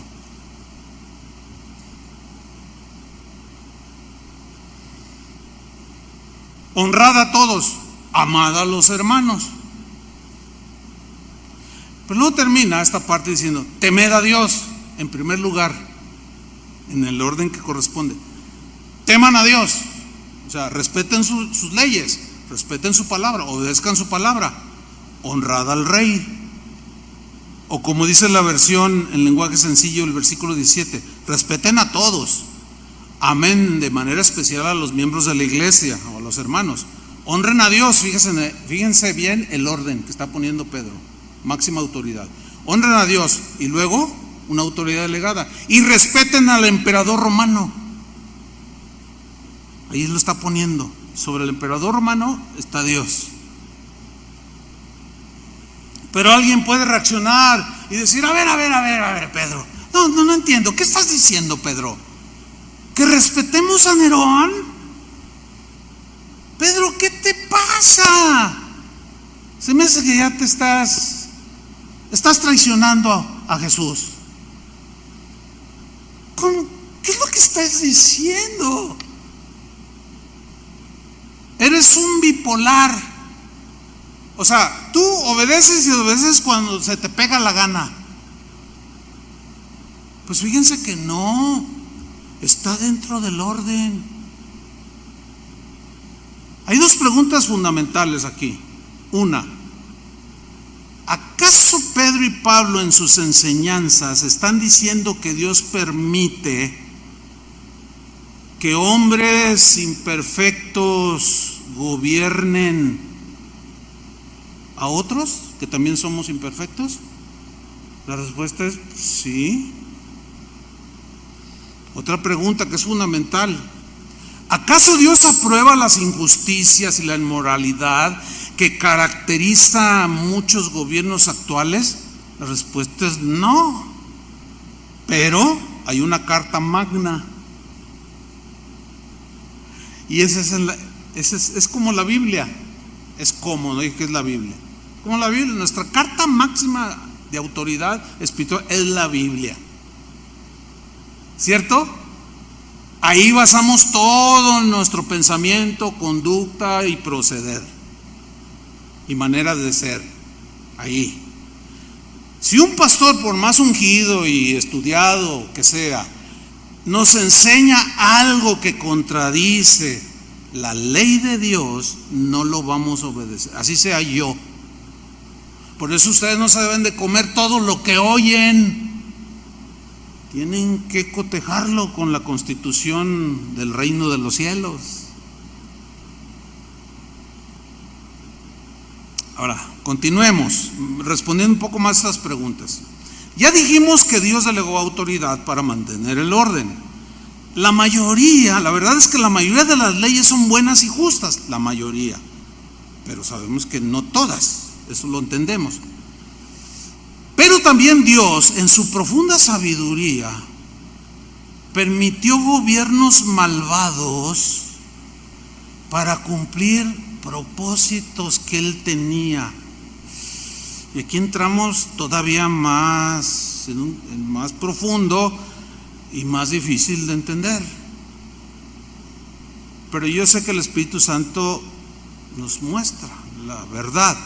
Honrad a todos, amad a los hermanos. Pero luego termina esta parte diciendo, temed a Dios en primer lugar, en el orden que corresponde. Teman a Dios, o sea, respeten sus leyes, respeten su palabra, obedezcan su palabra. Honrad al rey. O como dice la versión en lenguaje sencillo, el versículo 17, respeten a todos. Amen de manera especial a los miembros de la iglesia o a los hermanos. Honren a Dios, fíjense bien el orden que está poniendo Pedro, máxima autoridad. Honren a Dios y luego una autoridad delegada. Y respeten al emperador romano. Ahí lo está poniendo. Sobre el emperador romano está Dios. Pero alguien puede reaccionar y decir, a ver, Pedro. No entiendo. ¿Qué estás diciendo, Pedro? ¿Que respetemos a Nerón? Pedro, ¿qué te pasa? Se me hace que ya te estás traicionando a Jesús. ¿Cómo? ¿Qué es lo que estás diciendo? Eres un bipolar. O sea, tú obedeces y obedeces cuando se te pega la gana. Pues fíjense que no, está dentro del orden. Hay dos preguntas fundamentales aquí. Una, ¿acaso Pedro y Pablo en sus enseñanzas están diciendo que Dios permite que hombres imperfectos gobiernen a otros que también somos imperfectos? La respuesta es sí. Otra pregunta que es fundamental: ¿acaso Dios aprueba las injusticias y la inmoralidad que caracteriza a muchos gobiernos actuales? La respuesta es no. Pero hay una carta magna. Y esa es como la Biblia. Es como, no dije que es la Biblia. Como la Biblia, nuestra carta máxima de autoridad espiritual es la Biblia. ¿Cierto? Ahí basamos todo nuestro pensamiento, conducta y proceder. Y manera de ser. Ahí. Si un pastor, por más ungido y estudiado que sea, nos enseña algo que contradice la ley de Dios, no lo vamos a obedecer, así sea yo. Por eso ustedes no se deben de comer todo lo que oyen. Tienen que cotejarlo con la constitución del reino de los cielos. Ahora, continuemos respondiendo un poco más a estas preguntas. Ya dijimos que Dios delegó autoridad para mantener el orden. La verdad es que la mayoría de las leyes son buenas y justas, la mayoría. Pero sabemos que no todas, eso lo entendemos. Pero también Dios, en su profunda sabiduría, permitió gobiernos malvados para cumplir propósitos que Él tenía. Y aquí entramos todavía más, en más profundo y más difícil de entender. pero yo sé que el Espíritu Santo nos muestra la verdad.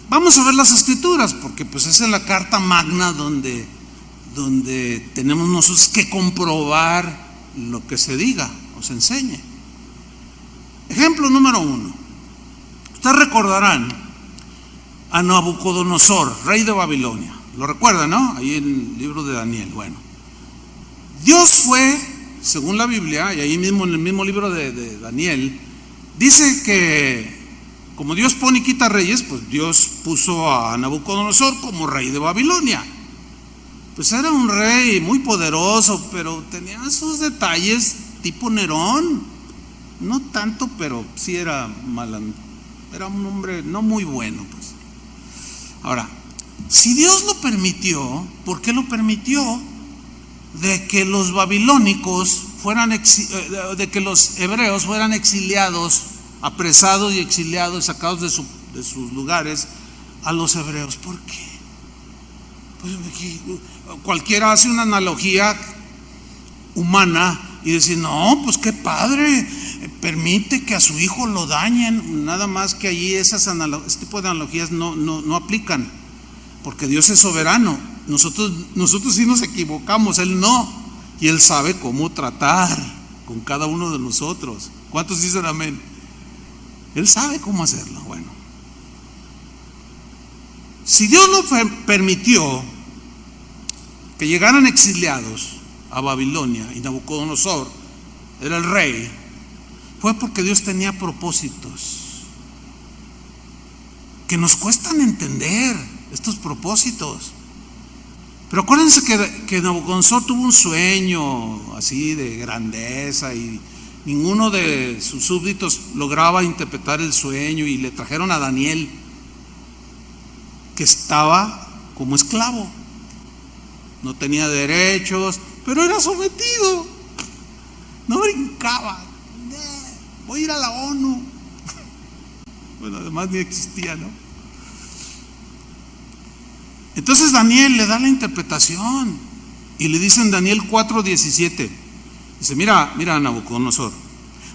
Vamos a ver las Escrituras, porque pues esa es la carta magna donde tenemos nosotros que comprobar lo que se diga o se enseñe. Ejemplo número 1. Ustedes recordarán a Nabucodonosor, rey de Babilonia. Lo recuerdan, ¿no? Ahí en el libro de Daniel. Bueno, Dios fue, según la Biblia, y ahí mismo en el mismo libro de Daniel, dice que como Dios pone y quita reyes, pues Dios puso a Nabucodonosor como rey de Babilonia. Pues era un rey muy poderoso, pero tenía esos detalles tipo Nerón. No tanto, pero sí era era un hombre no muy bueno, pues. Ahora, si Dios lo permitió, ¿por qué lo permitió? De que los babilónicos de que los hebreos fueran exiliados, apresados y exiliados, sacados de sus lugares a los hebreos. ¿Por qué? Pues cualquiera hace una analogía humana y dice, no, pues qué padre, permite que a su hijo lo dañen. Nada más que allí este tipo de analogías no aplican, porque Dios es soberano. Nosotros sí nos equivocamos, Él no, y Él sabe cómo tratar con cada uno de nosotros. ¿Cuántos dicen amén? Él sabe cómo hacerlo. Bueno, si Dios lo permitió que llegaran exiliados a Babilonia y Nabucodonosor era el rey, fue porque Dios tenía propósitos que nos cuestan entender, estos propósitos. Pero acuérdense que Nabucodonosor tuvo un sueño así de grandeza y ninguno de sus súbditos lograba interpretar el sueño, y le trajeron a Daniel, que estaba como esclavo, no tenía derechos, pero era sometido, no brincaba. Voy a ir a la ONU. Bueno, además ni existía, ¿no? Entonces Daniel le da la interpretación y le dice en Daniel 4:17, dice, mira Nabucodonosor,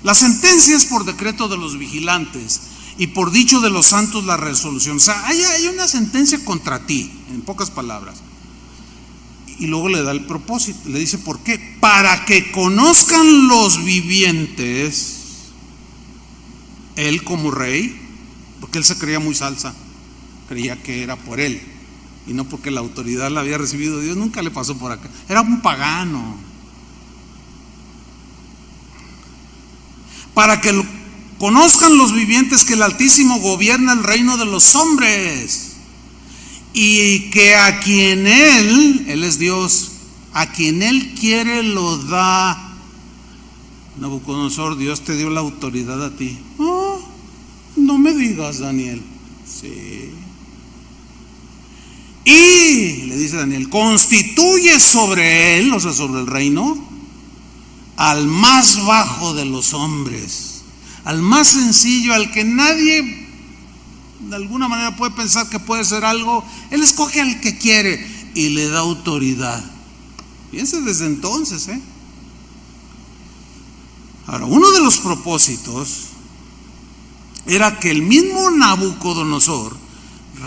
la sentencia es por decreto de los vigilantes y por dicho de los santos la resolución. O sea, hay una sentencia contra ti, en pocas palabras. Y luego le da el propósito, le dice, ¿por qué? Para que conozcan los vivientes, él como rey, porque él se creía muy salsa, creía que era por él y no porque la autoridad la había recibido Dios. Nunca le pasó por acá, era un pagano. Para que conozcan los vivientes que el Altísimo gobierna el reino de los hombres, y que a quien Él es Dios, a quien Él quiere lo da. Nabucodonosor, Dios te dio la autoridad a ti. Oh, no me digas, Daniel. Sí. Y le dice Daniel, constituye sobre él, o sea, sobre el reino, al más bajo de los hombres, al más sencillo, al que nadie de alguna manera puede pensar que puede ser algo. Él escoge al que quiere y le da autoridad. Fíjense desde entonces, Ahora, uno de los propósitos era que el mismo Nabucodonosor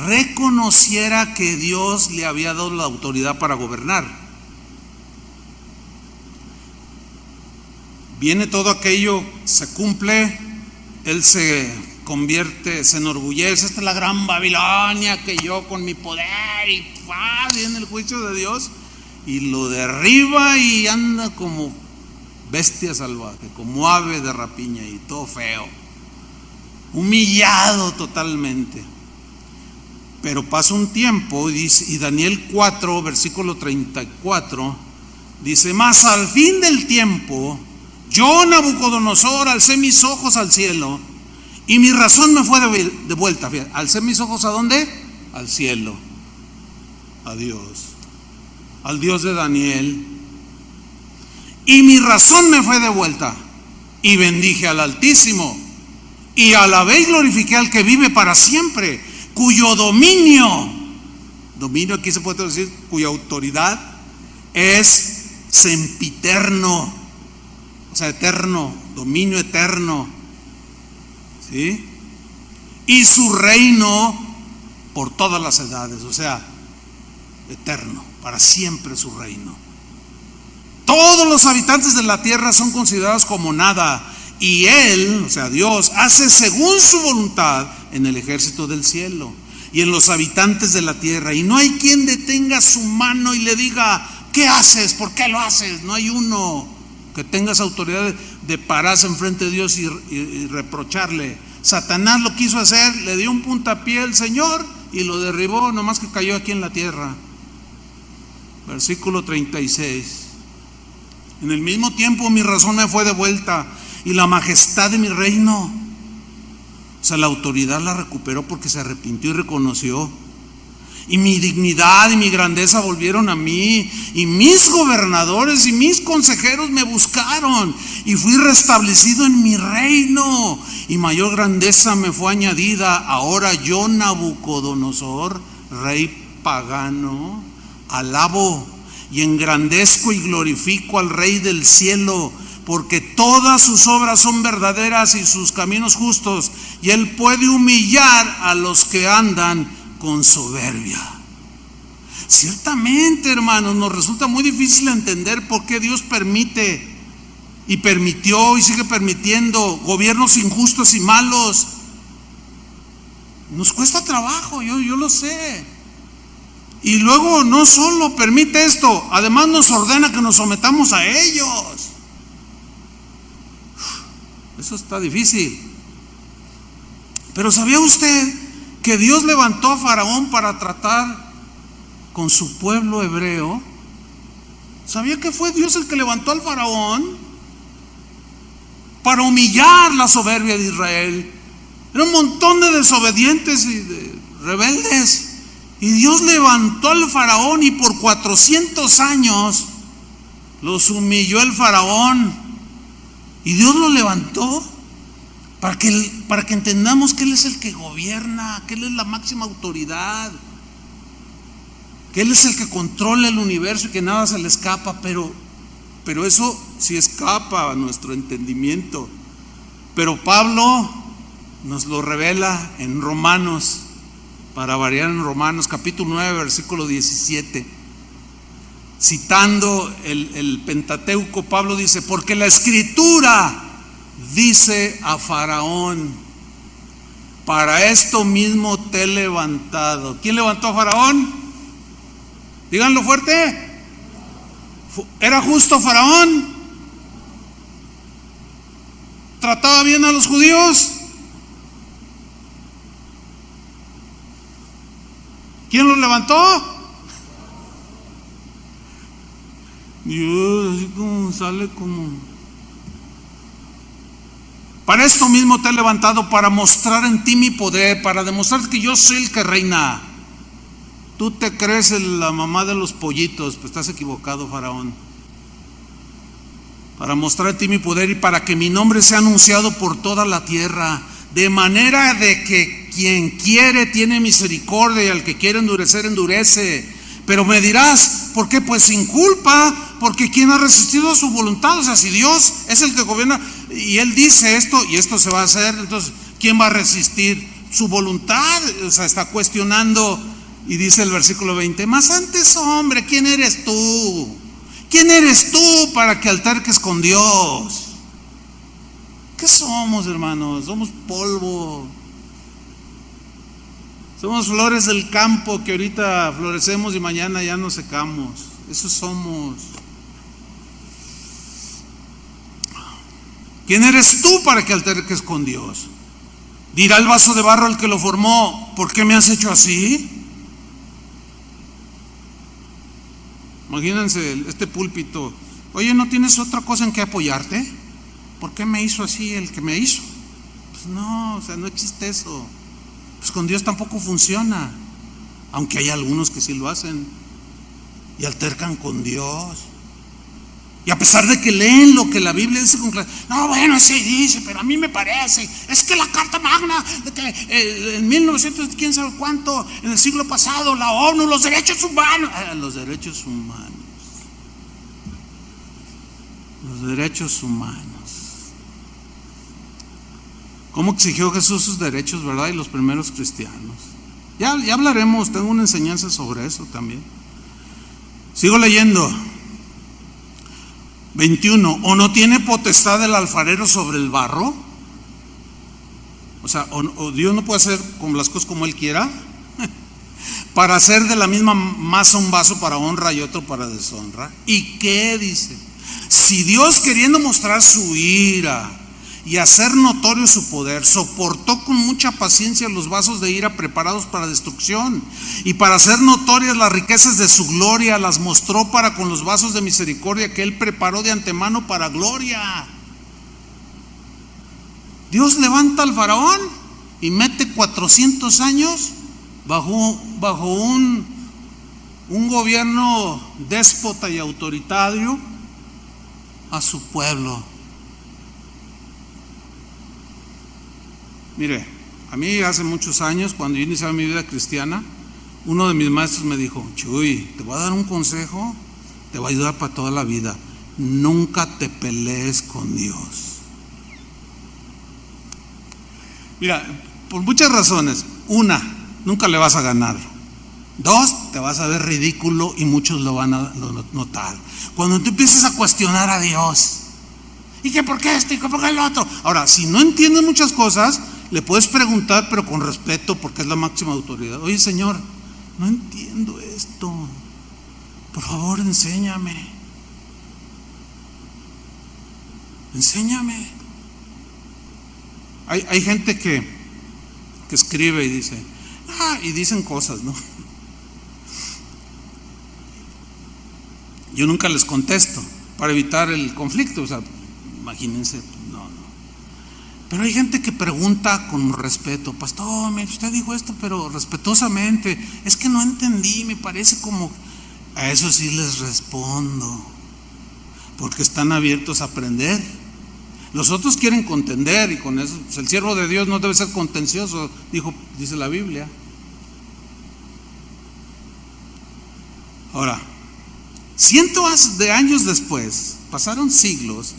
reconociera que Dios le había dado la autoridad para gobernar. Viene todo aquello, se cumple, él se convierte, se enorgullece, esta es la gran Babilonia, que yo con mi poder, y viene el juicio de Dios y lo derriba y anda como bestia salvaje, como ave de rapiña y todo feo, humillado totalmente. Pero pasa un tiempo y Daniel 4, versículo 34, dice, mas al fin del tiempo, yo Nabucodonosor alcé mis ojos al cielo y mi razón me fue de vuelta. Fíjate, alcé mis ojos ¿a dónde? Al cielo, a Dios, al Dios de Daniel. Y mi razón me fue de vuelta y bendije al Altísimo y alabé y glorifiqué al que vive para siempre, cuyo dominio aquí se puede decir, cuya autoridad es sempiterno. o sea, eterno, dominio eterno, ¿sí? Y su reino por todas las edades, o sea, eterno, para siempre su reino. Todos los habitantes de la tierra son considerados como nada, y Él, o sea, Dios, hace según su voluntad en el ejército del cielo y en los habitantes de la tierra, y no hay quien detenga su mano y le diga: ¿qué haces? ¿Por qué lo haces? No hay uno que tenga esa autoridad de pararse enfrente de Dios y reprocharle. Satanás lo quiso hacer, le dio un puntapié al Señor y lo derribó, nomás que cayó aquí en la tierra. Versículo 36. En el mismo tiempo mi razón me fue devuelta y la majestad de mi reino. O sea, la autoridad la recuperó porque se arrepintió y reconoció. Y mi dignidad y mi grandeza volvieron a mí, y mis gobernadores y mis consejeros me buscaron, y fui restablecido en mi reino, y mayor grandeza me fue añadida. Ahora yo, Nabucodonosor, rey pagano, alabo y engrandezco y glorifico al Rey del cielo, porque todas sus obras son verdaderas y sus caminos justos, y Él puede humillar a los que andan con soberbia. Ciertamente, hermanos, nos resulta muy difícil entender por qué Dios permite y permitió y sigue permitiendo gobiernos injustos y malos. Nos cuesta trabajo, yo lo sé. Y luego no solo permite esto, además nos ordena que nos sometamos a ellos. Eso está difícil. Pero ¿sabía usted que Dios levantó a Faraón para tratar con su pueblo hebreo? ¿Sabía que fue Dios el que levantó al Faraón para humillar la soberbia de Israel? Era un montón de desobedientes y de rebeldes, y Dios levantó al Faraón, y por 400 años los humilló el Faraón, y Dios lo levantó para que entendamos que Él es el que gobierna, que Él es la máxima autoridad, que Él es el que controla el universo y que nada se le escapa. Pero eso sí escapa a nuestro entendimiento. Pero Pablo nos lo revela en Romanos, para variar, en Romanos capítulo 9, versículo 17. Citando el Pentateuco, Pablo dice: porque la Escritura dice a Faraón: para esto mismo te he levantado. ¿Quién levantó a Faraón? Díganlo fuerte. ¿Era justo Faraón? ¿Trataba bien a los judíos? ¿Quién los levantó? Dios, así como sale como... Para esto mismo te he levantado, para mostrar en ti mi poder, para demostrar que yo soy el que reina. Tú te crees la mamá de los pollitos, pues estás equivocado, Faraón. Para mostrar en ti mi poder y para que mi nombre sea anunciado por toda la tierra, de manera de que quien quiere tiene misericordia y al que quiere endurecer, endurece. Pero me dirás, ¿por qué? Pues sin culpa, porque ¿quién ha resistido a su voluntad? O sea, si Dios es el que gobierna y Él dice esto y esto se va a hacer, entonces ¿quién va a resistir su voluntad? O sea, está cuestionando. Y dice el versículo 20: mas antes, hombre, ¿quién eres tú? ¿Quién eres tú para que alterques con Dios? ¿Qué somos, hermanos? Somos polvo. Somos flores del campo que ahorita florecemos y mañana ya nos secamos. Eso somos. ¿Quién eres tú para que alterques con Dios? Dirá el vaso de barro al que lo formó: ¿por qué me has hecho así? Imagínense este púlpito. Oye, ¿no tienes otra cosa en que apoyarte? ¿Por qué me hizo así el que me hizo? Pues no, o sea, no existe eso. Pues con Dios tampoco funciona, aunque hay algunos que sí lo hacen y altercan con Dios. Y a pesar de que leen lo que la Biblia dice con claridad, no, bueno, sí dice, pero a mí me parece, es que la Carta Magna, de que en 1900, quién sabe cuánto, en el siglo pasado, la ONU, los derechos humanos, los derechos humanos. Los los derechos humanos. ¿Cómo exigió Jesús sus derechos, verdad? Y los primeros cristianos. Ya hablaremos, tengo una enseñanza sobre eso también. Sigo leyendo. 21. ¿O no tiene potestad el alfarero sobre el barro? O sea, ¿o Dios no puede hacer como las cosas como Él quiera? Para hacer de la misma masa un vaso para honra y otro para deshonra. ¿Y qué dice? Si Dios, queriendo mostrar su ira y hacer notorio su poder, soportó con mucha paciencia los vasos de ira preparados para destrucción, y para hacer notorias las riquezas de su gloria, las mostró para con los vasos de misericordia que Él preparó de antemano para gloria. Dios levanta al faraón y mete 400 años bajo un gobierno déspota y autoritario a su pueblo. Mire, a mí hace muchos años, cuando yo iniciaba mi vida cristiana, uno de mis maestros me dijo: Chuy, te voy a dar un consejo, te va a ayudar para toda la vida. Nunca te pelees con Dios. Mira, por muchas razones. Una, nunca le vas a ganar. Dos, te vas a ver ridículo y muchos lo van a notar. Cuando tú empieces a cuestionar a Dios, ¿y qué por qué esto y qué por qué el otro? Ahora, si no entiendes muchas cosas, le puedes preguntar, pero con respeto, porque es la máxima autoridad. Oye, Señor, no entiendo esto, por favor, enséñame. Hay gente que escribe y dice, y dicen cosas, ¿no? Yo nunca les contesto para evitar el conflicto, o sea, imagínense, no. Pero hay gente que pregunta con respeto: pastor, usted dijo esto, pero respetuosamente, es que no entendí, me parece como... A eso sí les respondo, porque están abiertos a aprender. Los otros quieren contender, y con eso, pues, el siervo de Dios no debe ser contencioso, dice la Biblia. Ahora, cientos de años después, pasaron siglos,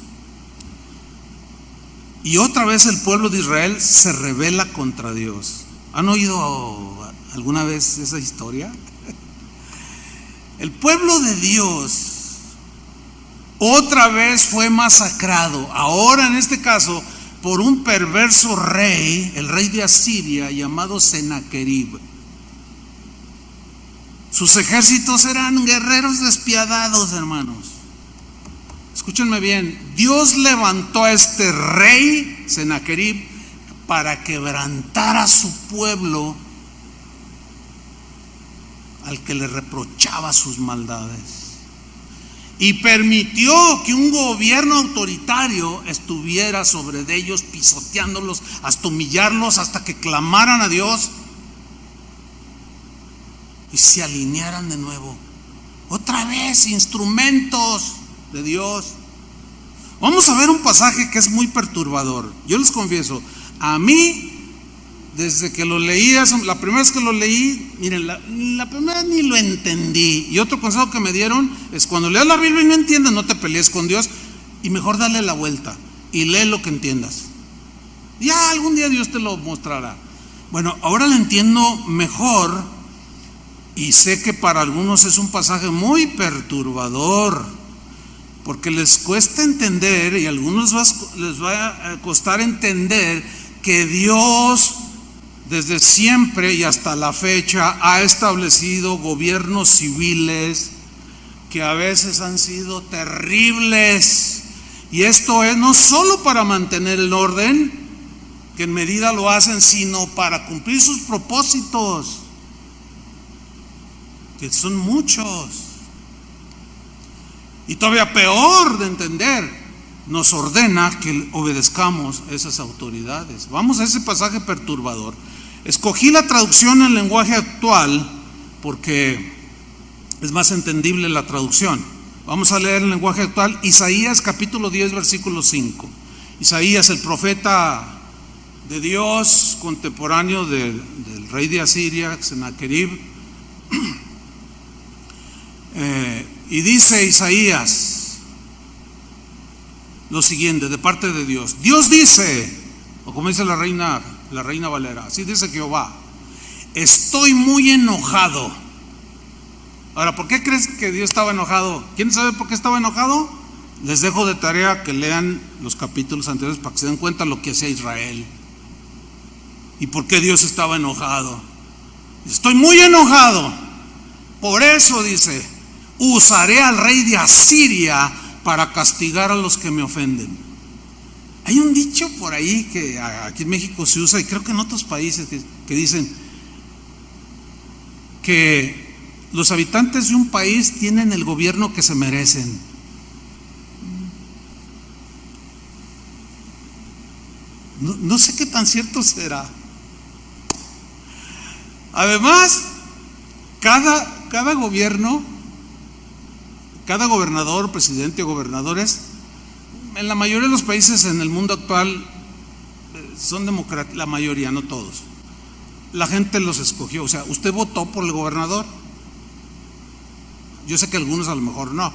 y otra vez el pueblo de Israel se rebela contra Dios. ¿Han oído alguna vez esa historia? El pueblo de Dios otra vez fue masacrado, ahora en este caso por un perverso rey, el rey de Asiria, llamado Sennacherib. Sus ejércitos eran guerreros despiadados, hermanos. Escúchenme bien, Dios levantó a este rey Sennacherib para quebrantar a su pueblo, al que le reprochaba sus maldades, y permitió que un gobierno autoritario estuviera sobre de ellos, pisoteándolos hasta humillarlos, hasta que clamaran a Dios y se alinearan de nuevo. Otra vez, instrumentos de Dios. Vamos a ver un pasaje que es muy perturbador. Yo les confieso, a mí, desde que lo leí, la primera vez que lo leí, miren, la primera ni lo entendí. Y otro consejo que me dieron es: cuando leas la Biblia y no entiendes, no te pelees con Dios, y mejor dale la vuelta y lee lo que entiendas. Ya algún día Dios te lo mostrará. Bueno, ahora lo entiendo mejor, y sé que para algunos es un pasaje muy perturbador, porque les cuesta entender, y a algunos les va a costar entender que Dios desde siempre y hasta la fecha ha establecido gobiernos civiles que a veces han sido terribles, y esto es no solo para mantener el orden, que en medida lo hacen, sino para cumplir sus propósitos, que son muchos. Y todavía peor de entender, nos ordena que obedezcamos a esas autoridades. Vamos a ese pasaje perturbador. Escogí la traducción en lenguaje actual porque es más entendible la traducción. Vamos a leer el lenguaje actual, Isaías capítulo 10, versículo 5. Isaías, el profeta de Dios, contemporáneo del rey de Asiria, Sennacherib. Y dice Isaías: lo siguiente de parte de Dios. Dios dice, o como dice la Reina Valera, así dice Jehová: estoy muy enojado. Ahora, ¿por qué crees que Dios estaba enojado? ¿Quién sabe por qué estaba enojado? Les dejo de tarea que lean los capítulos anteriores para que se den cuenta lo que hacía Israel y por qué Dios estaba enojado. Estoy muy enojado. Por eso dice: usaré al rey de Asiria para castigar a los que me ofenden. Hay un dicho por ahí que aquí en México se usa, y creo que en otros países, que dicen que los habitantes de un país tienen el gobierno que se merecen. No sé qué tan cierto será. Además, cada gobierno, cada gobernador, presidente o gobernadores, en la mayoría de los países en el mundo actual son democráticos, la mayoría, no todos. La gente los escogió, o sea, usted votó por el gobernador. Yo sé que algunos a lo mejor no.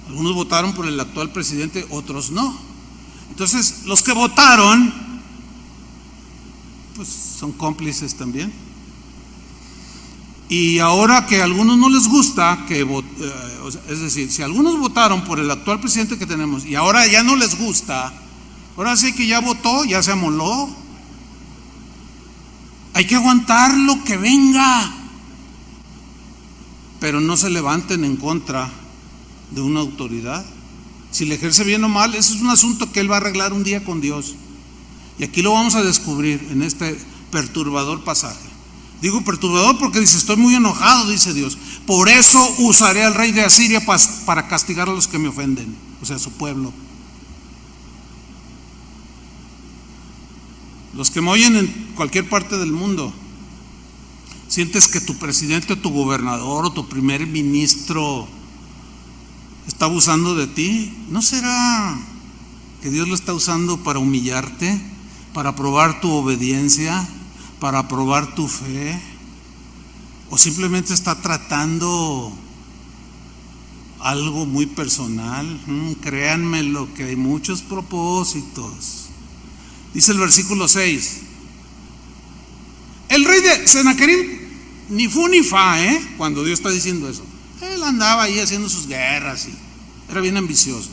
Algunos votaron por el actual presidente, otros no. Entonces, los que votaron, pues son cómplices también. Y ahora que a algunos no les gusta, es decir, si algunos votaron por el actual presidente que tenemos y ahora ya no les gusta, ahora sí que ya votó, ya se amoló. Hay que aguantar lo que venga, pero no se levanten en contra de una autoridad. Si le ejerce bien o mal, eso es un asunto que él va a arreglar un día con Dios. Y aquí lo vamos a descubrir en este perturbador pasaje. Digo perturbador porque dice: estoy muy enojado, dice Dios. Por eso usaré al rey de Asiria para castigar a los que me ofenden, o sea, a su pueblo. Los que me oyen en cualquier parte del mundo, sientes que tu presidente o tu gobernador o tu primer ministro está abusando de ti. ¿No será que Dios lo está usando para humillarte, para probar tu obediencia, para probar tu fe? ¿O simplemente está tratando algo muy personal? Créanme lo que hay muchos propósitos. Dice el versículo 6: el rey de Sennacherib ni fu ni fa, cuando Dios está diciendo eso. Él andaba ahí haciendo sus guerras y era bien ambicioso.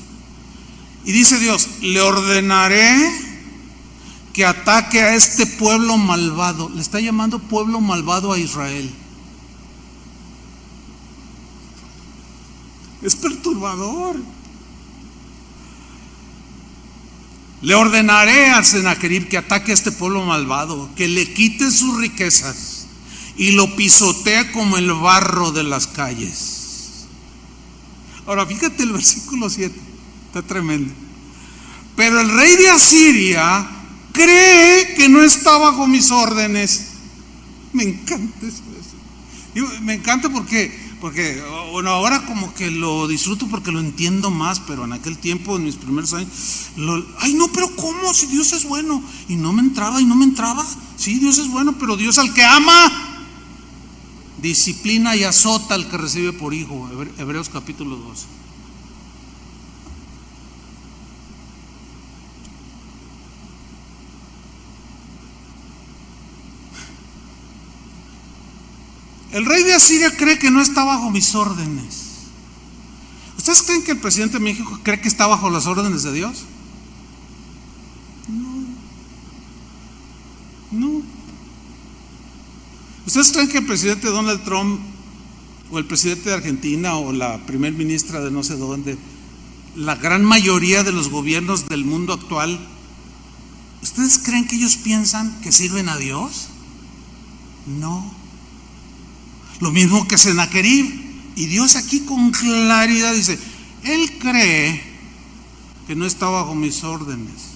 Y dice Dios: le ordenaré que ataque a este pueblo malvado. Le está llamando pueblo malvado a Israel. Es perturbador. Le ordenaré a Sennacherib que ataque a este pueblo malvado, que le quite sus riquezas y lo pisotee como el barro de las calles. Ahora fíjate el versículo 7, está tremendo. Pero el rey de Asiria cree que no está bajo mis órdenes. Me encanta eso. Me encanta porque bueno, ahora como que lo disfruto porque lo entiendo más, pero en aquel tiempo, en mis primeros años, ay no, pero ¿cómo? Si Dios es bueno. Y no me entraba. Sí, Dios es bueno, pero Dios al que ama disciplina y azota al que recibe por hijo. Hebreos capítulo 12. El rey de Asiria cree que no está bajo mis órdenes. ¿Ustedes creen que el presidente de México cree que está bajo las órdenes de Dios? No. ¿Ustedes creen que el presidente Donald Trump o el presidente de Argentina o la primer ministra de no sé dónde, la gran mayoría de los gobiernos del mundo actual, ¿ustedes creen que ellos piensan que sirven a Dios? No. Lo mismo que Sennacherib. Y Dios aquí con claridad dice: él cree que no está bajo mis órdenes.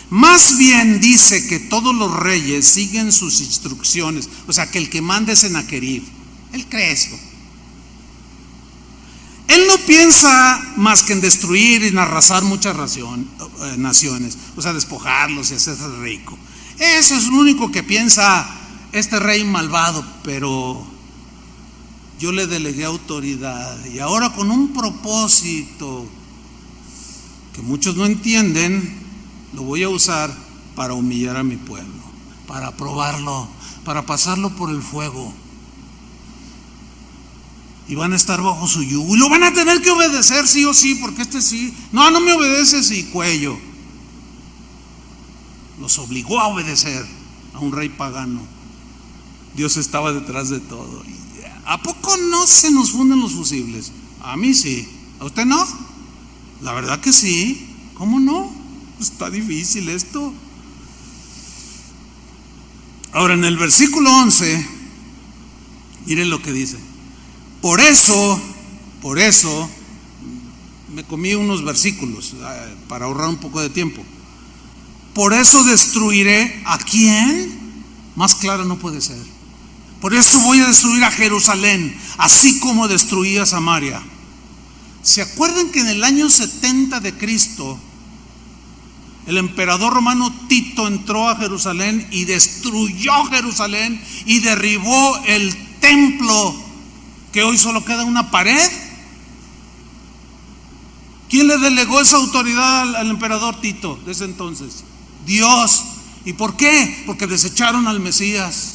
Más bien dice que todos los reyes siguen sus instrucciones. O sea, que el que manda es Sennacherib. Él cree eso. Él no piensa más que en destruir y en arrasar muchas naciones. O sea, despojarlos y hacerse rico. Eso es lo único que piensa este rey malvado. Pero yo le delegué autoridad y ahora con un propósito que muchos no entienden, lo voy a usar para humillar a mi pueblo, para probarlo, para pasarlo por el fuego. Y van a estar bajo su yugo y lo van a tener que obedecer sí o sí, porque sí, no me obedeces y cuello. Los obligó a obedecer a un rey pagano. Dios estaba detrás de todo. ¿A poco no se nos funden los fusibles? A mí sí. ¿A usted no? La verdad que sí. ¿Cómo no? Está difícil esto. Ahora en el versículo 11, miren lo que dice. Por eso, me comí unos versículos para ahorrar un poco de tiempo. Por eso destruiré ¿a quién? Más claro no puede ser. Por eso voy a destruir a Jerusalén, así como destruí a Samaria. ¿Se acuerdan que en el año 70 de Cristo, el emperador romano Tito entró a Jerusalén y destruyó Jerusalén y derribó el templo, que hoy solo queda una pared? ¿Quién le delegó esa autoridad al emperador Tito de ese entonces? Dios. ¿Y por qué? Porque desecharon al Mesías.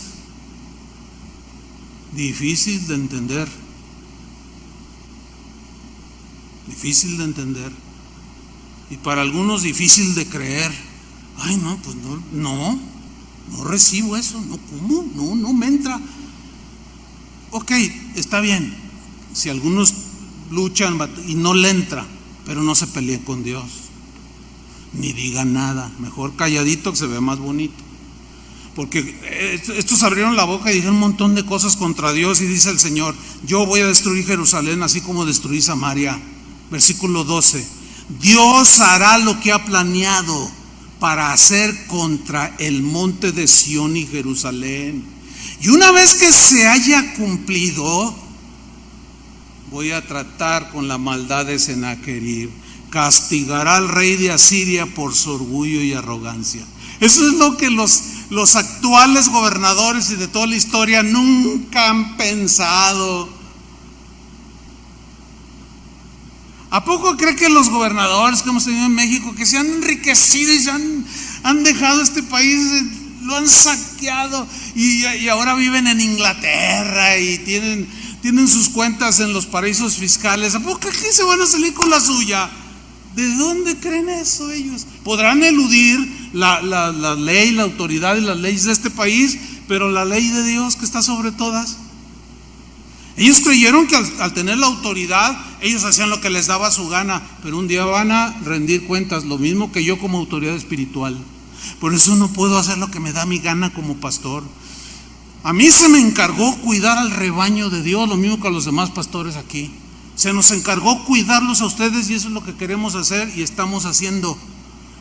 Difícil de entender. Difícil de entender. Y para algunos difícil de creer. Ay, no, pues no recibo eso. No, ¿cómo? No me entra. Ok, está bien. Si algunos luchan y no le entra, pero no se peleen con Dios. Ni digan nada. Mejor calladito, que se ve más bonito. Porque estos abrieron la boca y dijeron un montón de cosas contra Dios. Y dice el Señor: yo voy a destruir Jerusalén así como destruí Samaria. Versículo 12. Dios hará lo que ha planeado para hacer contra el monte de Sión y Jerusalén. Y una vez que se haya cumplido, voy a tratar con la maldad de Sennacherib. Castigará al rey de Asiria por su orgullo y arrogancia. Eso es lo que los actuales gobernadores y de toda la historia nunca han pensado. ¿A poco cree que los gobernadores que hemos tenido en México, que se han enriquecido y han dejado este país, lo han saqueado y ahora viven en Inglaterra y tienen sus cuentas en los paraísos fiscales? ¿A poco creen que se van a salir con la suya? ¿De dónde creen eso ellos? Podrán eludir la ley, la autoridad y las leyes de este país, pero la ley de Dios que está sobre todas. Ellos creyeron que al tener la autoridad, ellos hacían lo que les daba su gana, pero un día van a rendir cuentas, lo mismo que yo como autoridad espiritual. Por eso no puedo hacer lo que me da mi gana como pastor. A mí se me encargó cuidar al rebaño de Dios, lo mismo que a los demás pastores aquí. Se nos encargó cuidarlos a ustedes y eso es lo que queremos hacer y estamos haciendo.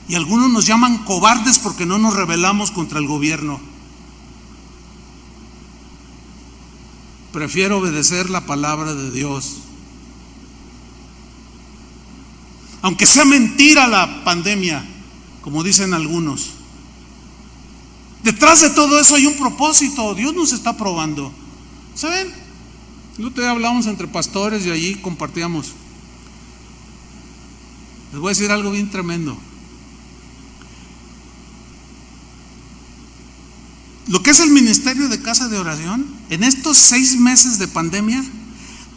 Y algunos nos llaman cobardes porque no nos rebelamos contra el gobierno. Prefiero obedecer la palabra de Dios. Aunque sea mentira la pandemia, como dicen algunos. Detrás de todo eso hay un propósito. Dios nos está probando. ¿Saben? El otro día hablamos entre pastores y allí compartíamos. Les voy a decir algo bien tremendo. Lo que es el ministerio de casa de oración, en estos 6 meses de pandemia,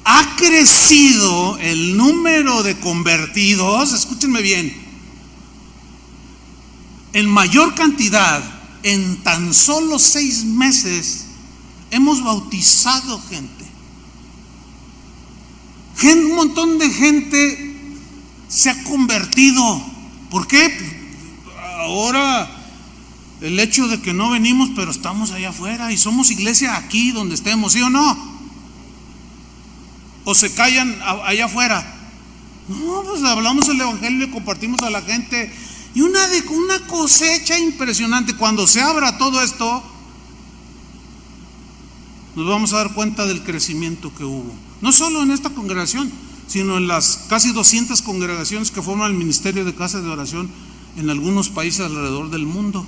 ha crecido el número de convertidos, escúchenme bien, en mayor cantidad. En tan solo 6 meses hemos bautizado gente. Un montón de gente se ha convertido. ¿Por qué? Ahora el hecho de que no venimos, pero estamos allá afuera y somos iglesia aquí donde estemos, ¿sí o no? O se callan allá afuera. No, pues hablamos el evangelio y compartimos a la gente. Y una cosecha impresionante. Cuando se abra todo esto, nos vamos a dar cuenta del crecimiento que hubo. No solo en esta congregación, sino en las casi 200 congregaciones que forman el ministerio de casa de oración en algunos países alrededor del mundo.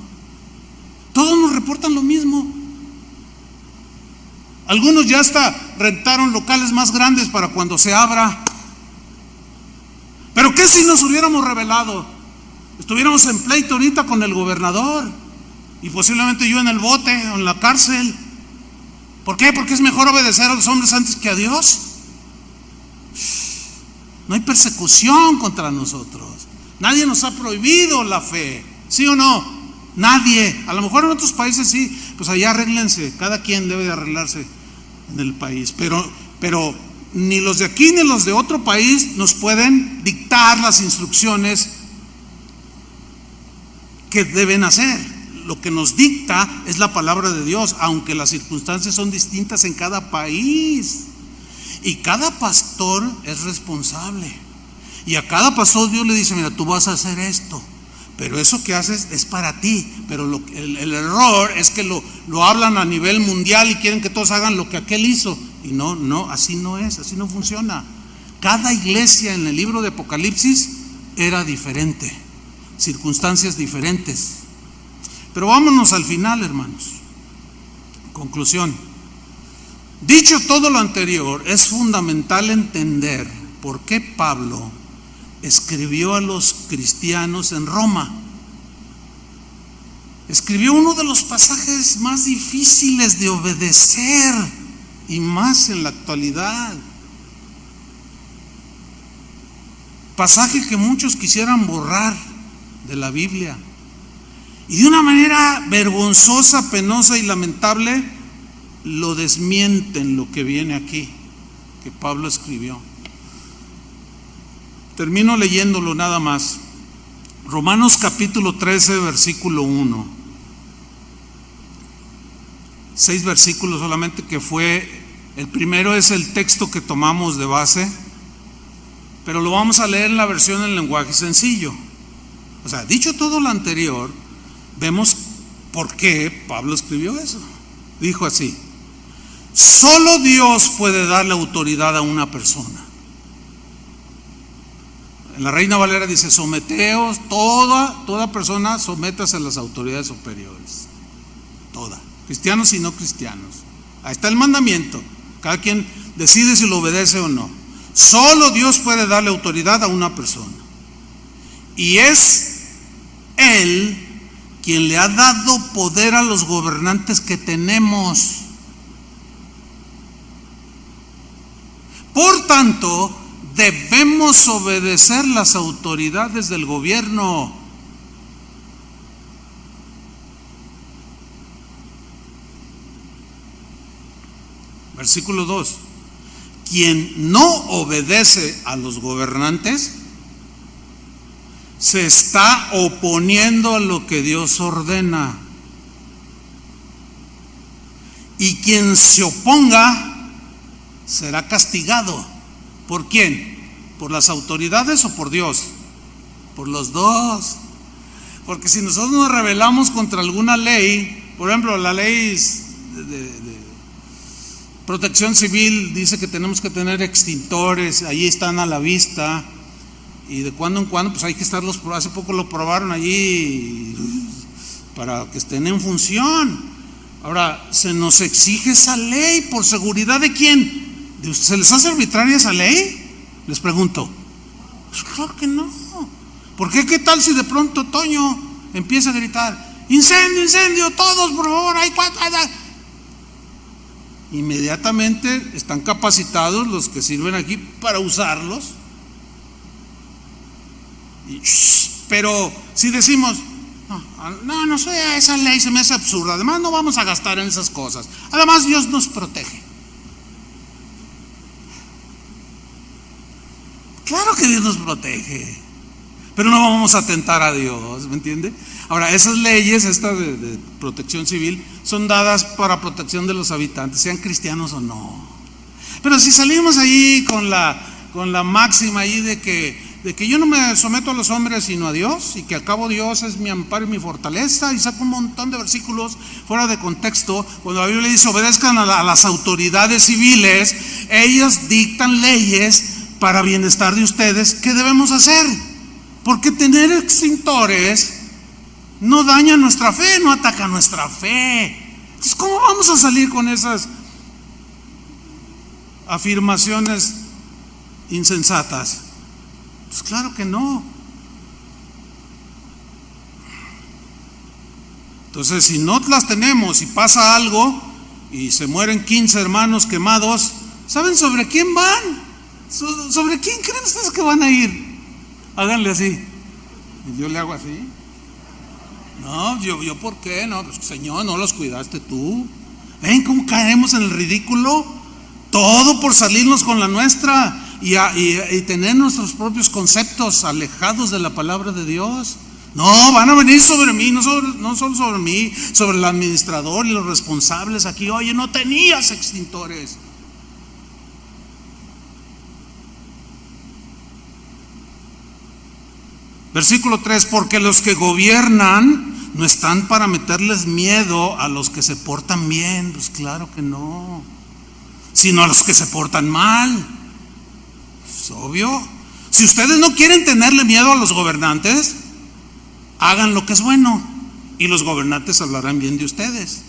Todos nos reportan lo mismo. Algunos ya hasta rentaron locales más grandes para cuando se abra. Pero Pero ¿qué si nos hubiéramos rebelado? Estuviéramos en pleito ahorita con el gobernador y posiblemente yo en el bote o en la cárcel. ¿Por qué? Porque es mejor obedecer a los hombres antes que a Dios. No hay persecución contra nosotros. Nadie nos ha prohibido la fe, ¿sí o no? Nadie. A lo mejor en otros países sí, pues allá arréglense. Cada quien debe de arreglarse en el país. Pero ni los de aquí ni los de otro país nos pueden dictar las instrucciones que deben hacer. Lo que nos dicta es la palabra de Dios, aunque las circunstancias son distintas en cada país. Y cada pastor es responsable. Y a cada pastor Dios le dice: mira, tú vas a hacer esto, pero eso que haces es para ti. Pero el error es que lo hablan a nivel mundial y quieren que todos hagan lo que aquel hizo. Y no, así no es, así no funciona. Cada iglesia en el libro de Apocalipsis era diferente, circunstancias diferentes. Pero vámonos al final, hermanos. Conclusión. Dicho todo lo anterior, es fundamental entender por qué Pablo escribió a los cristianos en Roma. Escribió uno de los pasajes más difíciles de obedecer, y más en la actualidad. Pasaje que muchos quisieran borrar de la Biblia. Y de una manera vergonzosa, penosa y lamentable, lo desmienten lo que viene aquí, que Pablo escribió. Termino leyéndolo nada más. Romanos capítulo 13, versículo 1. 6 versículos solamente, que fue, el primero es el texto que tomamos de base, pero lo vamos a leer en la versión en lenguaje sencillo. O sea, dicho todo lo anterior, vemos por qué Pablo escribió eso. Dijo así: solo Dios puede darle autoridad a una persona. En la Reina Valera dice: someteos, toda persona sométase a las autoridades superiores. Toda, cristianos y no cristianos. Ahí está el mandamiento. Cada quien decide si lo obedece o no. Solo Dios puede darle autoridad a una persona. Y es Él quien le ha dado poder a los gobernantes que tenemos. Por tanto, debemos obedecer las autoridades del gobierno. Versículo 2. Quien no obedece a los gobernantes se está oponiendo a lo que Dios ordena. Y quien se oponga será castigado. ¿Por quién? ¿Por las autoridades o por Dios? Por los dos. Porque si nosotros nos rebelamos contra alguna ley, por ejemplo, la ley de protección civil dice que tenemos que tener extintores, allí están a la vista, y de cuando en cuando pues hay que estarlos, hace poco lo probaron allí para que estén en función. Ahora, se nos exige esa ley por seguridad ¿de quién? ¿Se les hace arbitraria esa ley? Les pregunto. Pues claro que no. ¿Por qué? ¿Qué tal si de pronto Toño empieza a gritar: incendio, incendio, todos por favor, hay cuatro? Inmediatamente están capacitados los que sirven aquí para usarlos. Pero si decimos: no sé, esa ley se me hace absurda, además no vamos a gastar en esas cosas, además Dios nos protege. Claro que Dios nos protege, pero no vamos a tentar a Dios, ¿me entiende? Ahora, esas leyes, estas de protección civil, son dadas para protección de los habitantes, sean cristianos o no. Pero si salimos ahí con la máxima ahí de que yo no me someto a los hombres sino a Dios, y que al cabo Dios es mi amparo y mi fortaleza, y saco un montón de versículos fuera de contexto, cuando la Biblia dice: obedezcan a las autoridades civiles, ellas dictan leyes para bienestar de ustedes. ¿Qué debemos hacer? Porque tener extintores no daña nuestra fe, no ataca nuestra fe. Entonces, ¿cómo vamos a salir con esas afirmaciones insensatas? Pues claro que no. Entonces, si no las tenemos y pasa algo y se mueren 15 hermanos quemados, ¿saben sobre quién van? ¿Sobre quién creen ustedes que van a ir? Háganle así. Y yo le hago así. No, yo ¿por qué? No, pues Señor, no los cuidaste tú. ¿Ven cómo caemos en el ridículo? Todo por salirnos con la nuestra y tener nuestros propios conceptos alejados de la palabra de Dios. No, van a venir sobre mí, no solo sobre mí, sobre el administrador y los responsables aquí. Oye, no tenías extintores. Versículo 3, porque los que gobiernan no están para meterles miedo a los que se portan bien. Pues claro que no, sino a los que se portan mal. Es obvio. Si ustedes no quieren tenerle miedo a los gobernantes, hagan lo que es bueno y los gobernantes hablarán bien de ustedes.